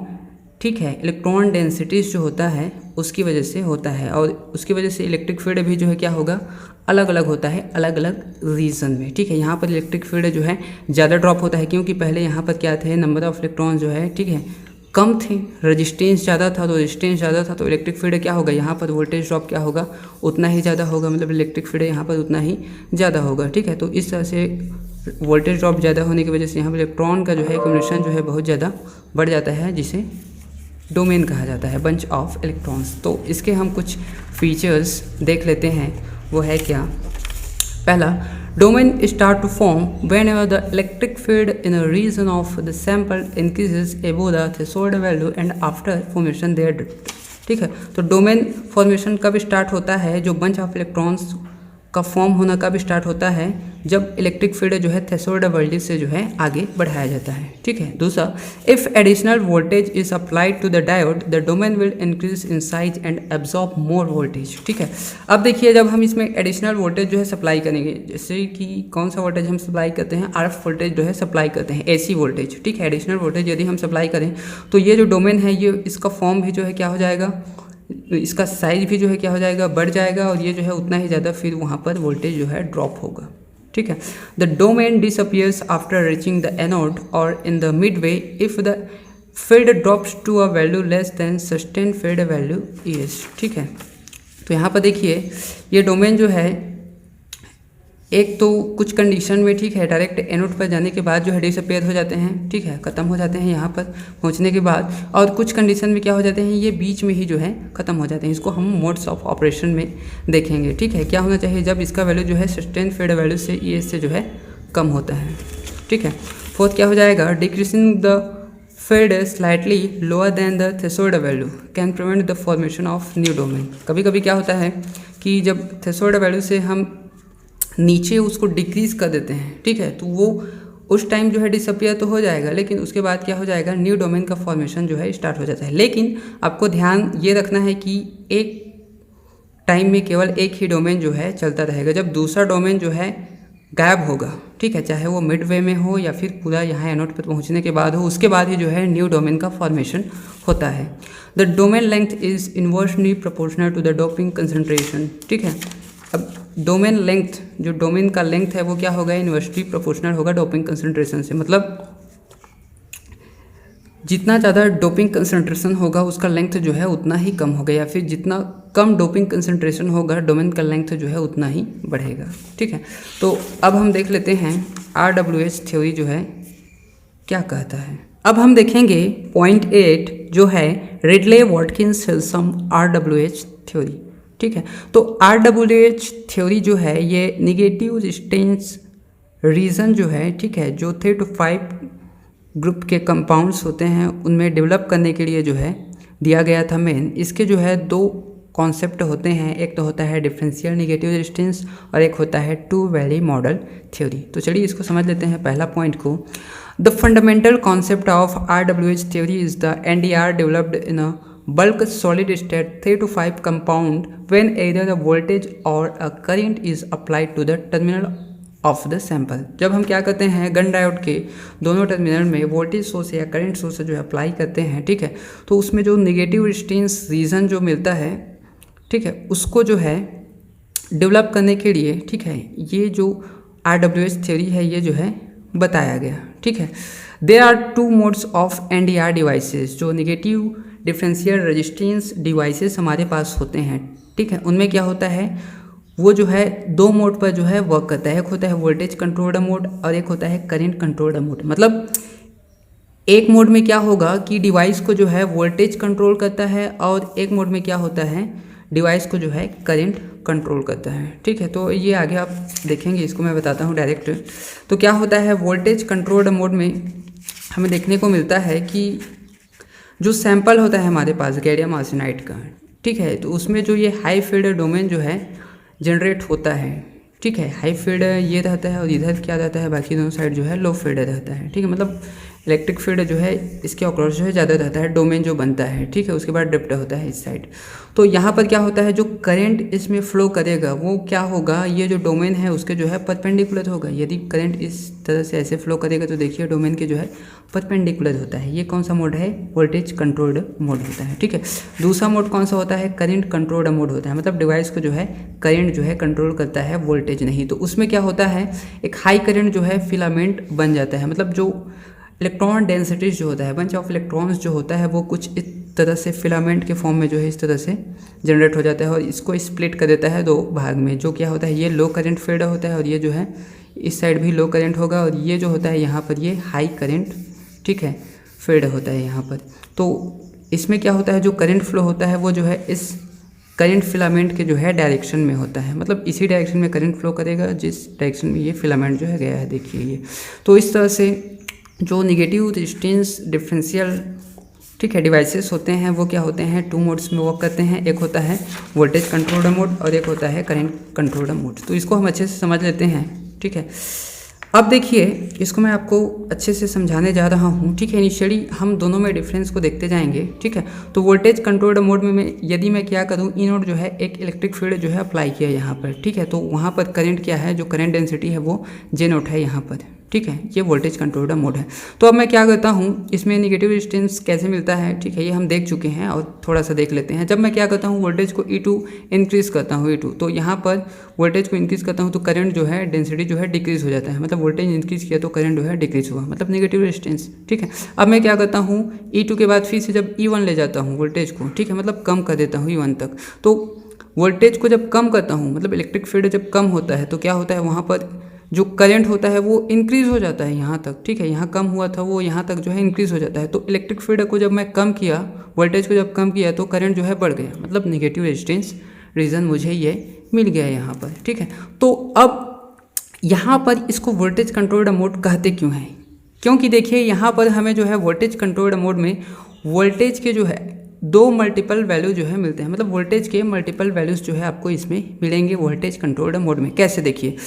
ठीक है, इलेक्ट्रॉन डेंसिटीज जो होता है उसकी वजह से होता है, और उसकी वजह से इलेक्ट्रिक फील्ड भी जो है क्या होगा, अलग अलग होता है, अलग अलग रीजन में। ठीक है, यहाँ पर इलेक्ट्रिक फील्ड जो है ज़्यादा ड्रॉप होता है, क्योंकि पहले यहाँ पर क्या थे, नंबर ऑफ इलेक्ट्रॉन जो है, ठीक है, कम थे, रेजिस्टेंस ज़्यादा था, तो रेजिस्टेंस ज़्यादा था तो इलेक्ट्रिक फील्ड क्या होगा, यहाँ पर वोल्टेज ड्रॉप क्या होगा, उतना ही ज़्यादा होगा, मतलब इलेक्ट्रिक फील्ड यहाँ पर उतना ही ज़्यादा होगा। ठीक है, तो इस तरह से वोल्टेज ड्रॉप ज़्यादा होने की वजह से यहाँ पर इलेक्ट्रॉन का जो है एक्यूमुलेशन जो है बहुत ज़्यादा बढ़ जाता है, जिसे डोमेन कहा जाता है, बंच ऑफ इलेक्ट्रॉन्स। तो इसके हम कुछ फीचर्स देख लेते हैं, वो है क्या। पहला, domain start to form whenever the electric field in a region of the sample increases above the threshold value and after formation there. ठीक है, तो डोमेन फॉर्मेशन कब स्टार्ट होता है, जो बंच ऑफ इलेक्ट्रॉन्स का फॉर्म होना कब स्टार्ट होता है, जब इलेक्ट्रिक फील्ड जो है थ्रेशोल्ड वैल्यू से जो है आगे बढ़ाया जाता है। ठीक है, दूसरा, if additional voltage is applied to the diode the domain will increase in size and absorb more voltage. ठीक है, अब देखिए जब हम इसमें एडिशनल वोल्टेज जो है सप्लाई करेंगे, जैसे कि कौन सा वोल्टेज हम सप्लाई करते हैं, आरएफ वोल्टेज जो है सप्लाई करते हैं, एसी वोल्टेज। ठीक है, एडिशनल वोल्टेज यदि हम सप्लाई करें तो ये जो डोमेन है, ये इसका फॉर्म भी जो है क्या हो जाएगा, इसका साइज भी जो है क्या हो जाएगा, बढ़ जाएगा, और ये जो है उतना ही ज़्यादा फिर वहाँ पर वोल्टेज जो है ड्रॉप होगा। ठीक है, the domain disappears after reaching the anode और in the midway if the field drops to a value less than sustain field value is. ठीक है, तो यहाँ पर देखिए ये डोमेन जो है, एक तो कुछ कंडीशन में, ठीक है, डायरेक्ट एनोड पर जाने के बाद जो है डिसअपियर हो जाते हैं। ठीक है, ख़त्म हो जाते हैं यहाँ पर पहुँचने के बाद, और कुछ कंडीशन में क्या हो जाते हैं, ये बीच में ही जो है ख़त्म हो जाते हैं। इसको हम मोड्स ऑफ ऑपरेशन में देखेंगे। ठीक है, क्या होना चाहिए, जब इसका वैल्यू जो है सस्टेन फील्ड वैल्यू से ई से जो है कम होता है। ठीक है, फोर्थ क्या हो जाएगा, decreasing the field slightly lower than the threshold value can prevent the formation of new domain. कभी कभी क्या होता है कि जब थ्रेशोल्ड वैल्यू से हम नीचे उसको डिक्रीज कर देते हैं, ठीक है, तो वो उस टाइम जो है डिसअपियर तो हो जाएगा, लेकिन उसके बाद क्या हो जाएगा, न्यू डोमेन का फॉर्मेशन जो है स्टार्ट हो जाता है। लेकिन आपको ध्यान ये रखना है कि एक टाइम में केवल एक ही डोमेन जो है चलता रहेगा। जब दूसरा डोमेन जो है गायब होगा, ठीक है, चाहे वो मिड वे में हो या फिर पूरा यहाँ एनोड पर पहुँचने के बाद हो, उसके बाद ही जो है न्यू डोमेन का फॉर्मेशन होता है। The domain length is inversely proportional to the doping concentration. ठीक है, अब डोमेन लेंथ, जो डोमेन का लेंथ है वो क्या होगा, इन्वर्सली प्रोपोर्शनल होगा डोपिंग कंसंट्रेशन से। मतलब जितना ज़्यादा डोपिंग कंसंट्रेशन होगा उसका लेंथ जो है उतना ही कम होगा, या फिर जितना कम डोपिंग कंसंट्रेशन होगा डोमेन का लेंथ जो है उतना ही बढ़ेगा। ठीक है, तो अब हम देख लेते हैं RWH थ्योरी जो है क्या कहता है। अब हम देखेंगे पॉइंट 8 जो है रिडले वॉटकिंस हिल्सम RWH थ्योरी। ठीक है, तो RWH थ्योरी जो है ये निगेटिव रेजिस्टेंस रीजन जो है, ठीक है, जो 3 to 5 ग्रुप के कंपाउंड्स होते हैं उनमें डेवलप करने के लिए जो है दिया गया था मेन। इसके जो है 2 कॉन्सेप्ट होते हैं, एक तो होता है डिफरेंशियल नेगेटिव रेजिस्टेंस और एक होता है टू वैली मॉडल थ्योरी। तो चलिए इसको समझ लेते हैं पहला पॉइंट को। The fundamental concept of RWH theory is the NDR developed in a bulk solid state 3 to 5 compound when either a voltage or a current is applied to the terminal of the sample। जब हम क्या करते हैं, Gunn diode के दोनों terminal में voltage source या current source जो है अप्लाई करते हैं, ठीक है, तो उसमें जो नेगेटिव रेजिस्टेंस रीजन जो मिलता है, ठीक है, उसको जो है डेवलप करने के लिए, ठीक है, ये जो RWH थ्योरी है ये जो है बताया गया, ठीक है। There are two modes of NDR devices, जो नेगेटिव डिफरेंशियल रेजिस्टेंस डिवाइसेस हमारे पास होते हैं, ठीक है, उनमें क्या होता है, वो जो है दो मोड पर जो है वर्क करता है। एक होता है वोल्टेज कंट्रोल्ड मोड और एक होता है करंट कंट्रोल्ड मोड। मतलब एक मोड में क्या होगा कि डिवाइस को जो है वोल्टेज कंट्रोल करता है और एक मोड में क्या होता है, डिवाइस को जो है करंट कंट्रोल करता है, ठीक है। तो ये आगे आप देखेंगे, इसको मैं बताता हूँ डायरेक्ट। तो क्या होता है, वोल्टेज कंट्रोल्ड मोड में हमें देखने को मिलता है कि जो सैंपल होता है हमारे पास गैलियम आर्सेनाइड का, ठीक है, तो उसमें जो ये हाई फील्ड डोमेन जो है जनरेट होता है, ठीक है, हाई फील्ड ये रहता है और इधर क्या रहता है, बाकी दोनों साइड जो है लो फील्ड रहता है, ठीक है। मतलब इलेक्ट्रिक फील्ड जो है इसके अक्रॉस जो है ज़्यादा रहता है, डोमेन जो बनता है, ठीक है, उसके बाद ड्रिफ्ट होता है इस साइड। तो यहाँ पर क्या होता है, जो करंट इसमें फ्लो करेगा वो क्या होगा, ये जो डोमेन है उसके जो है परपेंडिकुलर होगा। यदि करंट इस तरह से ऐसे फ्लो करेगा तो देखिए डोमेन के जो है परपेंडिकुलर होता है। ये कौन सा मोड है, वोल्टेज कंट्रोल्ड मोड होता है, ठीक है। दूसरा मोड कौन सा होता है, करंट कंट्रोल्ड मोड होता है। मतलब डिवाइस को जो है करंट जो है कंट्रोल करता है, वोल्टेज नहीं। तो उसमें क्या होता है, एक हाई करंट जो है फिलामेंट बन जाता है। मतलब जो इलेक्ट्रॉन डेंसिटीज जो होता है, बंच ऑफ इलेक्ट्रॉन्स जो होता है वो कुछ इस तरह से फिलामेंट के फॉर्म में जो है इस तरह से जनरेट हो जाता है और इसको स्प्लिट कर देता है दो भाग में। जो क्या होता है, ये लो करंट फील्ड होता है और ये जो है इस साइड भी लो करंट होगा और ये जो होता है यहाँ पर ये हाई करंट, ठीक है, फील्ड होता है यहाँ पर। तो इसमें क्या होता है, जो करंट फ्लो होता है वो जो है इस करंट फिलामेंट के जो है डायरेक्शन में होता है। मतलब इसी डायरेक्शन में करंट फ्लो करेगा जिस डायरेक्शन में ये फिलामेंट जो है गया है, देखिए ये। तो इस तरह से जो नेगेटिव रेजिस्टेंस डिफरेंशियल, ठीक है, डिवाइसेस होते हैं वो क्या होते हैं, टू मोड्स में वर्क करते हैं। एक होता है वोल्टेज कंट्रोल्ड मोड और एक होता है करंट कंट्रोल्ड मोड। तो इसको हम अच्छे से समझ लेते हैं, ठीक है। अब देखिए इसको मैं आपको अच्छे से समझाने जा रहा हूँ, ठीक है। इनिशियली हम दोनों में डिफरेंस को देखते जाएंगे, ठीक है। तो वोल्टेज कंट्रोल्ड मोड में यदि मैं क्या करूँ, ई नोड जो है एक इलेक्ट्रिक फील्ड जो है अप्लाई किया यहाँ पर, ठीक है। तो वहाँ पर करंट क्या है, जो करंट डेंसिटी है वो जे नोट है यहाँ पर, ठीक है। ये वोल्टेज कंट्रोल्ड मोड है। तो अब मैं क्या करता हूँ, इसमें नेगेटिव रेजिस्टेंस कैसे मिलता है, ठीक है, ये हम देख चुके हैं और थोड़ा सा देख लेते हैं। जब मैं क्या करता हूँ, वोल्टेज को E2 इंक्रीज़ करता हूँ, E2, तो यहाँ पर वोल्टेज को इंक्रीज़ करता हूँ तो करंट जो है डेंसिटी जो है डिक्रीज़ हो जाता है। मतलब वोल्टेज इंक्रीज़ किया तो करंट जो है डिक्रीज़ हुआ, मतलब नेगेटिव रेजिस्टेंस, ठीक है। अब मैं क्या करता हूँ, E2 के बाद फिर से जब E1 ले जाता हूँ वोल्टेज को, ठीक है, मतलब कम कर देता हूँ E1 तक। तो वोल्टेज को जब कम करता हूँ, मतलब इलेक्ट्रिक फील्ड जब कम होता है तो क्या होता है, वहाँ पर जो करंट होता है वो इंक्रीज़ हो जाता है यहाँ तक, ठीक है। यहाँ कम हुआ था वो यहाँ तक जो है इंक्रीज़ हो जाता है। तो इलेक्ट्रिक फील्ड को जब मैं कम किया, वोल्टेज को जब कम किया तो करंट जो है बढ़ गया, मतलब नेगेटिव रेजिस्टेंस रीज़न मुझे ये मिल गया यहाँ पर, ठीक है। तो अब यहाँ पर इसको वोल्टेज कंट्रोल्ड मोड कहते क्यों हैं, क्योंकि देखिए यहाँ पर हमें जो है वोल्टेज कंट्रोल्ड मोड में वोल्टेज के जो है दो मल्टीपल वैल्यू जो है मिलते हैं। मतलब वोल्टेज के मल्टीपल वैल्यूज़ जो है आपको इसमें मिलेंगे वोल्टेज कंट्रोल्ड मोड में। कैसे, देखिए,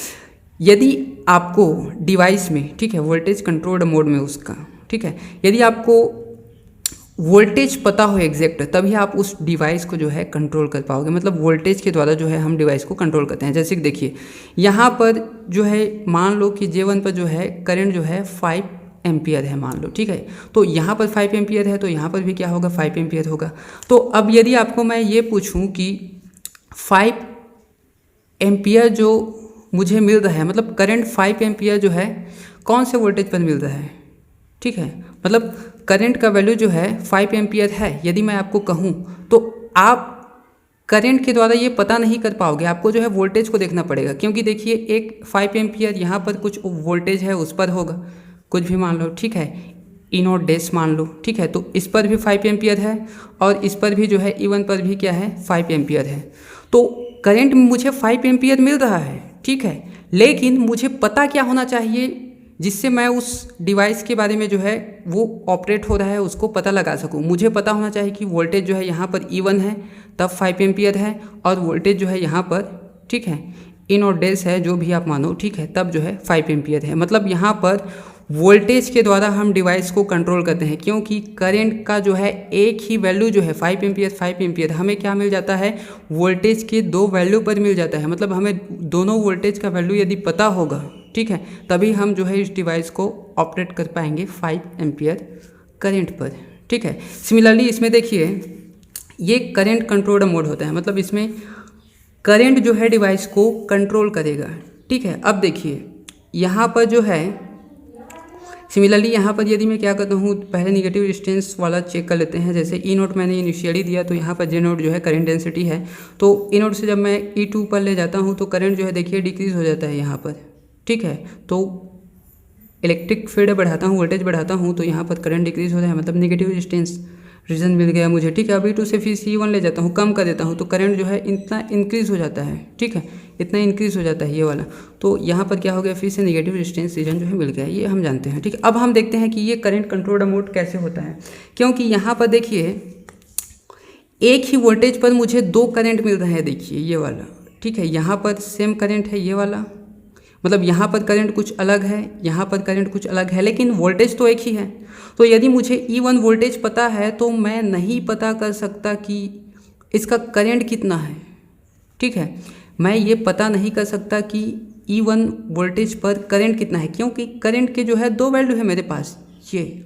यदि आपको डिवाइस में, ठीक है, वोल्टेज कंट्रोल्ड मोड में उसका, ठीक है, यदि आपको वोल्टेज पता हो एग्जैक्ट, तभी आप उस डिवाइस को जो है कंट्रोल कर पाओगे। मतलब वोल्टेज के द्वारा जो है हम डिवाइस को कंट्रोल करते हैं। जैसे कि देखिए यहाँ पर जो है मान लो कि J1 पर जो है करंट जो है 5 एम्पियर है, मान लो, ठीक है। तो यहाँ पर 5 एम्पियर है तो यहाँ पर भी क्या होगा, 5 एम्पियर होगा। तो अब यदि आपको मैं ये पूछूँ कि 5 एम्पियर जो मुझे मिल रहा है, मतलब करंट 5 एम्पियर जो है कौन से वोल्टेज पर मिल रहा है, ठीक है। मतलब करंट का वैल्यू जो है 5 एम्पियर है, यदि मैं आपको कहूँ तो आप करंट के द्वारा ये पता नहीं कर पाओगे, आपको जो है वोल्टेज को देखना पड़ेगा। क्योंकि देखिए एक 5 एम्पियर यहाँ पर कुछ वोल्टेज है उस पर होगा, कुछ भी मान लो, ठीक है, E0 डैश मान लो, ठीक है। तो इस पर भी 5 एम्पियर है और इस पर भी जो है E1 पर भी क्या है, 5 एम्पियर है। तो करंट मुझे 5 एम्पियर मिल रहा है, ठीक है, लेकिन मुझे पता क्या होना चाहिए जिससे मैं उस डिवाइस के बारे में जो है वो ऑपरेट हो रहा है उसको पता लगा सकूं। मुझे पता होना चाहिए कि वोल्टेज जो है यहाँ पर E1 है तब 5 एम्पियर है, और वोल्टेज जो है यहाँ पर, ठीक है, इन और डेस है जो भी आप मानो, ठीक है, तब जो है 5 एम्पियर है। मतलब यहाँ पर वोल्टेज के द्वारा हम डिवाइस को कंट्रोल करते हैं, क्योंकि करंट का जो है एक ही वैल्यू जो है 5 एम्पियर हमें क्या मिल जाता है, वोल्टेज के दो वैल्यू पर मिल जाता है। मतलब हमें दोनों वोल्टेज का वैल्यू यदि पता होगा, ठीक है, तभी हम जो है इस डिवाइस को ऑपरेट कर पाएंगे 5 एम्पियर करंट पर, ठीक है। सिमिलरली इसमें देखिए ये करंट कंट्रोल्ड मोड होता है, मतलब इसमें करंट जो है डिवाइस को कंट्रोल करेगा, ठीक है। अब देखिए यहाँ पर जो है सिमिलरली यहाँ पर यदि मैं क्या करता हूँ, पहले निगेटिव रेजिस्टेंस वाला चेक कर लेते हैं। जैसे ई नोट मैंने इनिशियली दिया तो यहाँ पर जे नोट जो है करंट डेंसिटी है, तो ई नोट से जब मैं E2 पर ले जाता हूँ तो करंट जो है देखिए डिक्रीज़ हो जाता है यहाँ पर, ठीक है। तो इलेक्ट्रिक फील्ड बढ़ाता हूँ, वोल्टेज बढ़ाता हूँ तो यहाँ पर करंट डिक्रीज़ हो रहा है, मतलब निगेटिव रेजिस्टेंस रीजन मिल गया मुझे, ठीक है। अब E2 से फिर C1 ले जाता हूँ, कम कर देता हूँ तो करंट जो है इतना इंक्रीज़ हो जाता है, ठीक है, इतना इंक्रीज़ हो जाता है ये वाला। तो यहाँ पर क्या हो गया, फिर से नेगेटिव रेजिस्टेंस रीजन जो है मिल गया, ये हम जानते हैं, ठीक है। अब हम देखते हैं कि ये करंट कंट्रोल्ड मोड कैसे होता है, क्योंकि यहाँ पर देखिए एक ही वोल्टेज पर मुझे दो करंट मिल रहे हैं, देखिए ये वाला, ठीक है। यहाँ पर सेम करंट है ये वाला, मतलब यहाँ पर करंट कुछ अलग है, यहाँ पर करंट कुछ अलग है, लेकिन वोल्टेज तो एक ही है। तो यदि मुझे E1 वोल्टेज पता है तो मैं नहीं पता कर सकता कि इसका करंट कितना है, ठीक है। मैं ये पता नहीं कर सकता कि E1 वोल्टेज पर करंट कितना है, क्योंकि करंट के जो है दो वैल्यू है मेरे पास, ये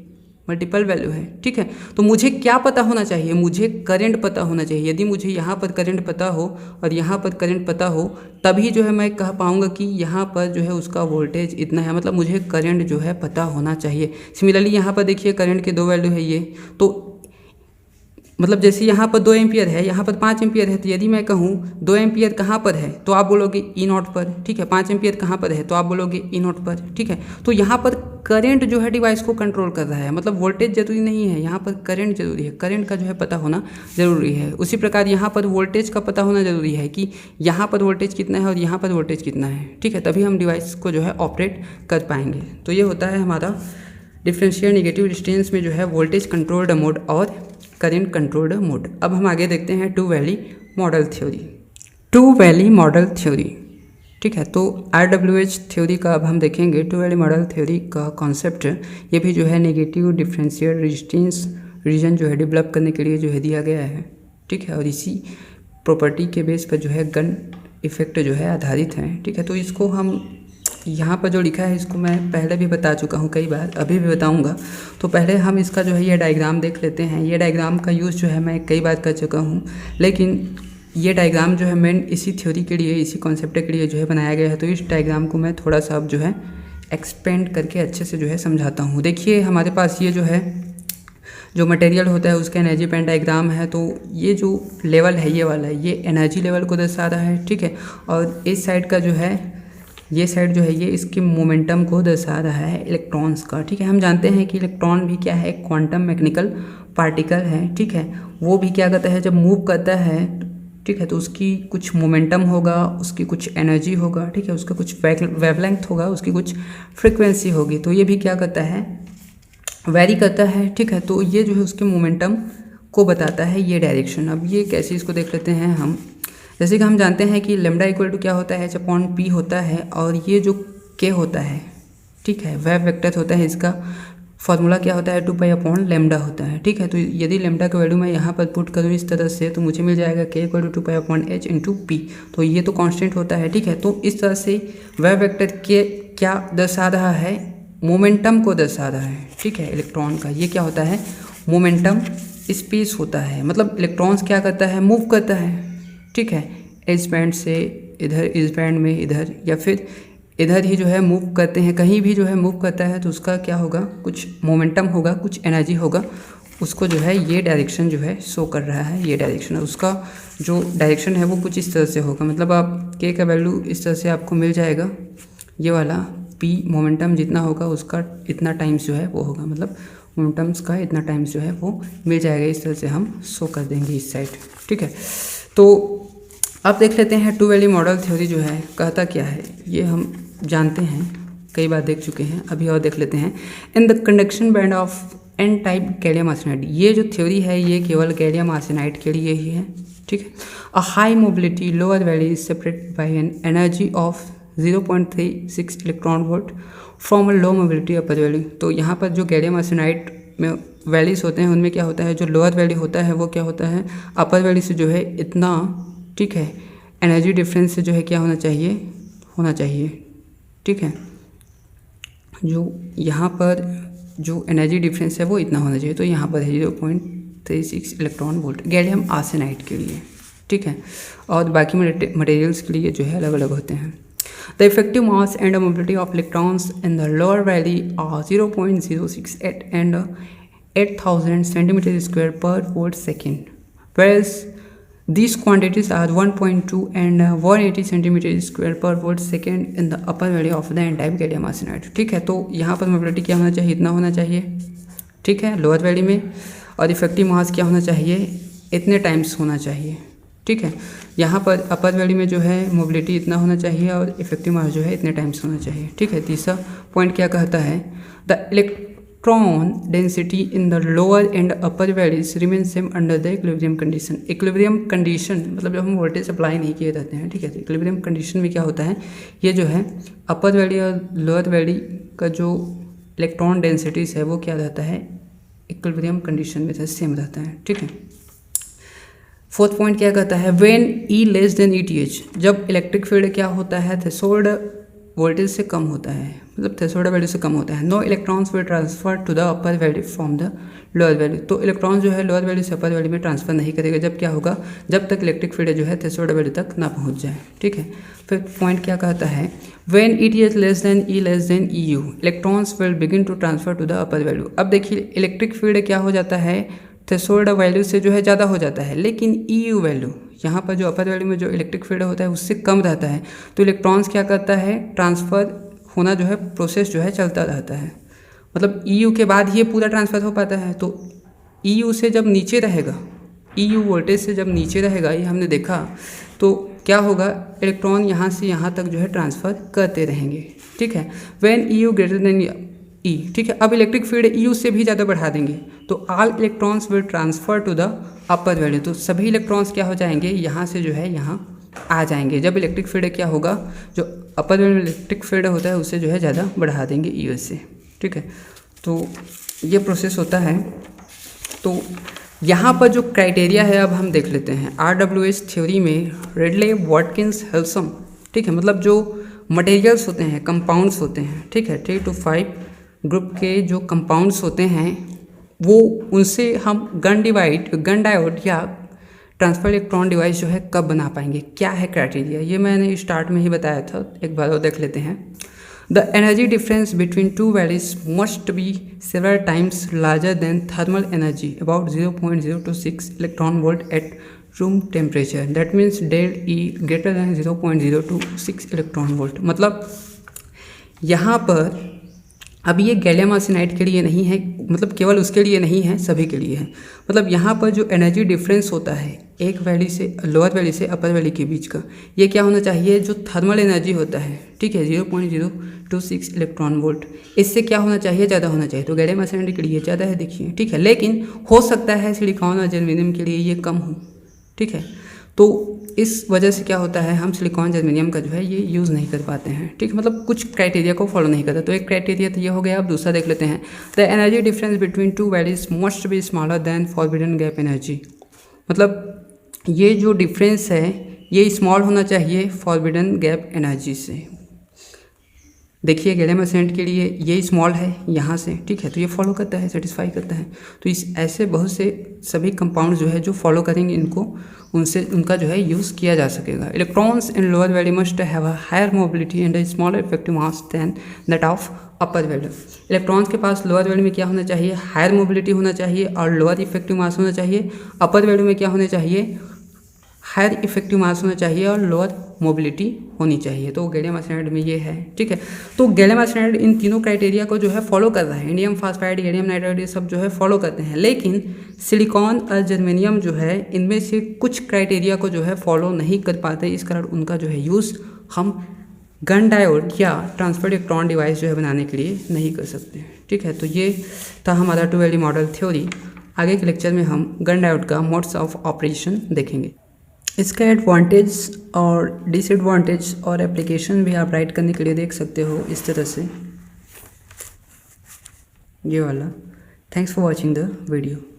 मल्टीपल वैल्यू है, ठीक है। तो मुझे क्या पता होना चाहिए, मुझे करंट पता होना चाहिए। यदि मुझे यहाँ पर करंट पता हो और यहाँ पर करंट पता हो तभी जो है मैं कह पाऊँगा कि यहाँ पर जो है उसका वोल्टेज इतना है, मतलब मुझे करंट जो है पता होना चाहिए। सिमिलरली यहाँ पर देखिए करंट के दो वैल्यू है ये, तो मतलब जैसे यहाँ पर 2 एम्पियर है, यहाँ पर 5 एम्पियर है, तो यदि मैं कहूँ 2 एम्पियर कहाँ पर है तो आप बोलोगे E0 पर, ठीक है। 5 एम्पियर कहाँ पर है तो आप बोलोगे E0 पर, ठीक है। तो यहाँ पर करंट जो है डिवाइस को कंट्रोल कर रहा है, मतलब वोल्टेज जरूरी नहीं है, यहाँ पर करंट जरूरी है, करंट का जो है पता होना ज़रूरी है। उसी प्रकार यहाँ पर वोल्टेज का पता होना ज़रूरी है कि यहाँ पर वोल्टेज कितना है और यहाँ पर वोल्टेज कितना है, ठीक है, तभी हम डिवाइस को जो है ऑपरेट कर पाएंगे। तो ये होता है हमारा डिफरेंशियल नेगेटिव रेजिस्टेंस में जो है वोल्टेज कंट्रोल्ड मोड और करंट कंट्रोल्ड मोड। अब हम आगे देखते हैं two valley model theory. Two valley model theory, ठीक है। तो RWH थ्योरी का अब हम देखेंगे। टू वैली मॉडल थ्योरी का कॉन्सेप्ट ये भी जो है नेगेटिव डिफरेंशियल रेजिस्टेंस रीजन जो है डेवलप करने के लिए जो है दिया गया है, ठीक है। और इसी प्रॉपर्टी के बेस पर जो है गन इफेक्ट जो है आधारित है, ठीक है। तो इसको हम यहाँ पर जो लिखा है इसको मैं पहले भी बता चुका हूँ कई बार, अभी भी बताऊँगा। तो पहले हम इसका जो है ये डायग्राम देख लेते हैं। ये डायग्राम का यूज़ जो है मैं कई बार कर चुका हूँ, लेकिन ये डायग्राम जो है मेन इसी थ्योरी के लिए, इसी कॉन्सेप्ट के लिए जो है बनाया गया है। तो इस डायग्राम को मैं थोड़ा सा अब जो है एक्सपेंड करके अच्छे से जो है समझाता हूँ। देखिए हमारे पास ये जो है जो मटेरियल होता है उसका एनर्जी बैंड डायग्राम है। तो ये जो लेवल है ये वाला है, ये एनर्जी लेवल को दर्शा रहा है, ठीक है। और इस साइड का जो है ये साइड जो है ये इसके मोमेंटम को दर्शा रहा है इलेक्ट्रॉन्स का, ठीक है। हम जानते हैं कि इलेक्ट्रॉन भी क्या है, क्वांटम मैकेनिकल पार्टिकल है, ठीक है। वो भी क्या करता है, जब मूव करता है, ठीक है, तो उसकी कुछ मोमेंटम होगा, उसकी कुछ एनर्जी होगा, ठीक है, उसका कुछ वेवलेंथ होगा, उसकी कुछ फ्रिक्वेंसी होगी। तो ये भी क्या करता है, वेरी करता है, ठीक है। तो ये जो है उसके मोमेंटम को बताता है ये डायरेक्शन। अब ये कैसे इसको देख लेते हैं हम। जैसे कि हम जानते हैं कि लेमडा इक्वल टू क्या होता है, H/P होता है, और ये जो K होता है, ठीक है, वेव वेक्टर होता है, इसका फॉर्मूला क्या होता है, 2π/λ होता है, ठीक है। तो यदि लेमडा का वैल्यू मैं यहाँ पर पुट करूँ इस तरह से तो मुझे मिल जाएगा K = 2π/h × P। तो ये तो कांस्टेंट होता है, ठीक है। तो इस तरह से वेव वेक्टर K क्या दर्शा रहा है, मोमेंटम को दर्शा रहा है, ठीक है। इलेक्ट्रॉन का ये क्या होता है, मोमेंटम स्पेस होता है, मतलब इलेक्ट्रॉन्स क्या करता है, मूव करता है, ठीक है। इस बैंड से इधर, इस बैंड में इधर, या फिर इधर ही जो है मूव करते हैं, कहीं भी जो है मूव करता है तो उसका क्या होगा, कुछ मोमेंटम होगा, कुछ एनर्जी होगा, उसको जो है ये डायरेक्शन जो है शो कर रहा है। ये डायरेक्शन है, उसका जो डायरेक्शन है वो कुछ इस तरह से होगा, मतलब आप K का वैल्यू इस तरह से आपको मिल जाएगा, ये वाला P मोमेंटम जितना होगा उसका इतना टाइम्स जो है वो होगा, मतलब मोमेंटम्स का इतना टाइम्स जो है वो मिल जाएगा। इस तरह से हम शो कर देंगे इस साइड, ठीक है। तो अब देख लेते हैं टू वैली मॉडल थ्योरी जो है कहता क्या है, ये हम जानते हैं। कई बार देख चुके हैं, अभी और देख लेते हैं। In the conduction band of N type gallium arsenide, ये जो थ्योरी है ये केवल गैलियम आर्सेनाइड के लिए ही है, ठीक है। A high mobility lower value is separated by an energy of 0.36 electron volt from a low mobility upper value. तो यहाँ पर जो गैलियम आर्सेनाइड में वैल्यूज होते हैं उनमें क्या होता है, जो लोअर वैल्यू होता है वो क्या होता है, अपर वैल्यू से जो है इतना, ठीक है, एनर्जी डिफरेंस से जो है क्या होना चाहिए, ठीक है। जो यहाँ पर जो एनर्जी डिफरेंस है वो इतना होना चाहिए, तो यहाँ पर है 0.36 इलेक्ट्रॉन वोल्ट गैलियम आर्सेनाइड के लिए, ठीक है। और बाकी मटेरियल्स के लिए जो है अलग अलग होते हैं। The effective mass and mobility of electrons in the lower valley are 0.068 and 8000 centimetre square per volt second, whereas these quantities are 1.2 and 180 centimetre square per volt second in the upper value of the N type gallium arsenide, ठीक है। तो यहाँ पर mobility क्या होना चाहिए, इतना होना चाहिए, ठीक है, लोअर वैल्यू में। और इफेक्टिव मास क्या होना चाहिए, इतने टाइम्स होना चाहिए, ठीक है। यहाँ पर अपर वैल्यू में जो है मोबिलिटी इतना होना चाहिए और इफेक्टिव मास जो है इतने टाइम्स होना चाहिए, ठीक है। तीसरा पॉइंट क्या कहता है, the electron density in the lower and upper values remain same under the equilibrium condition. Equilibrium condition मतलब जब हम वोल्टेज अप्लाई नहीं किए रहते हैं, ठीक है। तो इक्विलिब्रियम कंडीशन में क्या होता है, ये जो है अपर वैल्यू और लोअर वैल्यू का जो इलेक्ट्रॉन डेंसिटीज है वो क्या रहता है, इक्विलिब्रियम कंडीशन में सेम रहता है, ठीक है। फोर्थ पॉइंट क्या कहता है, when E less than ETH, जब इलेक्ट्रिक फील्ड क्या होता है, थ्रेशोल्ड वोल्टेज से कम होता है, मतलब थ्रेशोल्ड वैल्यू से कम होता है। No electrons will transfer to the upper value from the lower value, तो इलेक्ट्रॉन जो है लोअर वैल्यू से अपर वैल्यू में ट्रांसफर नहीं करेगा, जब क्या होगा, जब तक इलेक्ट्रिक फील्ड जो है थ्रेशोल्ड वैल्यू तक ना पहुंच जाए, ठीक है। फिर पॉइंट क्या कहता है, when ETH less than EU electrons will begin to transfer to the upper value. अब देखिए इलेक्ट्रिक फील्ड क्या हो जाता है, थ्रेशोल्ड वैल्यू से जो है ज़्यादा हो जाता है, लेकिन ईयू वैल्यू यहाँ पर जो अपर वैल्यू में जो इलेक्ट्रिक फील्ड होता है उससे कम रहता है, तो इलेक्ट्रॉन्स क्या करता है, ट्रांसफ़र होना जो है प्रोसेस जो है चलता रहता है, मतलब ईयू के बाद ये पूरा ट्रांसफ़र हो पाता है। तो ईयू से जब नीचे रहेगा, ईयू वोल्टेज से जब नीचे रहेगा, ये हमने देखा, तो क्या होगा, इलेक्ट्रॉन यहाँ से यहाँ तक जो है ट्रांसफ़र करते रहेंगे, ठीक है। व्हेन ईयू ग्रेटर देन ई, ठीक है। अब इलेक्ट्रिक फील्ड ईयू से भी ज़्यादा बढ़ा देंगे तो all electrons will transfer to the upper value, तो सभी इलेक्ट्रॉन्स क्या हो जाएंगे, यहाँ से जो है यहाँ आ जाएंगे। जब इलेक्ट्रिक फील्ड क्या होगा, जो अपर वैल्यू में इलेक्ट्रिक फील्ड होता है उससे जो है ज़्यादा बढ़ा देंगे ईयू से, ठीक है। तो ये प्रोसेस होता है। तो यहाँ पर जो क्राइटेरिया है अब हम देख लेते हैं। RWS थ्योरी में रेडले वाटकिंस हेल्सम, ठीक है, मतलब जो मटेरियल्स होते हैं, कंपाउंड्स होते हैं, ठीक है, 3 to 5 ग्रुप के जो कंपाउंड्स होते हैं वो, उनसे हम गन डायोड या ट्रांसफर इलेक्ट्रॉन डिवाइस जो है कब बना पाएंगे, क्या है क्राइटेरिया, ये मैंने स्टार्ट में ही बताया था, एक बार और देख लेते हैं। The energy difference between two values must be several times larger than thermal energy about 0.026 electron volt at room temperature, that means del E greater than 0.026 electron volt. मतलब यहाँ पर अब ये गैलियम आर्सेनाइड के लिए नहीं है, मतलब केवल उसके लिए नहीं है, सभी के लिए है। मतलब यहाँ पर जो एनर्जी डिफरेंस होता है एक वैल्यू से, लोअर वैल्यू से अपर वैल्यू के बीच का, ये क्या होना चाहिए, जो थर्मल एनर्जी होता है, ठीक है, 0.026 इलेक्ट्रॉन वोल्ट, इससे क्या होना चाहिए, ज़्यादा होना चाहिए। तो गैलियम आर्सेनाइड के लिए ज़्यादा है, देखिए, ठीक है। लेकिन हो सकता है सिलिकॉन और जर्मेनियम के लिए ये कम हो, ठीक है। तो इस वजह से क्या होता है, हम सिलिकॉन जर्मेनियम का जो है ये यूज़ नहीं कर पाते हैं, ठीक, मतलब कुछ क्राइटेरिया को फॉलो नहीं करता। तो एक क्राइटेरिया तो ये हो गया। अब दूसरा देख लेते हैं, the energy difference between two values must be smaller than forbidden gap energy. मतलब ये जो डिफरेंस है ये स्मॉल होना चाहिए फॉरबिडन गैप एनर्जी से। देखिए गैलियम आर्सेनाइड के लिए ये स्मॉल है यहाँ से, ठीक है, तो ये फॉलो करता है, सेटिस्फाई करता है। तो इस ऐसे बहुत से सभी कंपाउंड जो है जो फॉलो करेंगे इनको, उनसे उनका जो है यूज़ किया जा सकेगा। Electrons in lower value must have a higher mobility and a smaller effective mass than that of upper value. Electrons के पास लोअर वैल्यू में क्या होना चाहिए, हायर मोबिलिटी होना चाहिए और लोअर इफेक्टिव मास होना चाहिए। अपर वैल्यू में क्या होना चाहिए, हायर इफेक्टिव मास होना चाहिए और लोअर मोबिलिटी होनी चाहिए। तो गैलियम आर्सेनाइड में ये है, ठीक है। तो गैलियम आर्सेनाइड इन तीनों क्राइटेरिया को जो है फॉलो कर रहा है। इंडियम फास्फाइड, गैलियम नाइट्राइड, ये सब जो है फॉलो करते हैं। लेकिन सिलिकॉन और जर्मेनियम जो है इनमें से कुछ क्राइटेरिया को जो है फॉलो नहीं कर पाते, इस कारण उनका जो है यूज़ हम गन डायोड या ट्रांसफर्ड इलेक्ट्रॉन डिवाइस जो है बनाने के लिए नहीं कर सकते। ठीक है, तो ये था हमारा 2LE मॉडल थ्योरी। आगे के लेक्चर में हम गन डायोड का मोड्स ऑफ ऑपरेशन देखेंगे। इसका एडवांटेज और डिसएडवांटेज और एप्लीकेशन भी आप राइट करने के लिए देख सकते हो इस तरह से, ये वाला। Thanks for watching the video.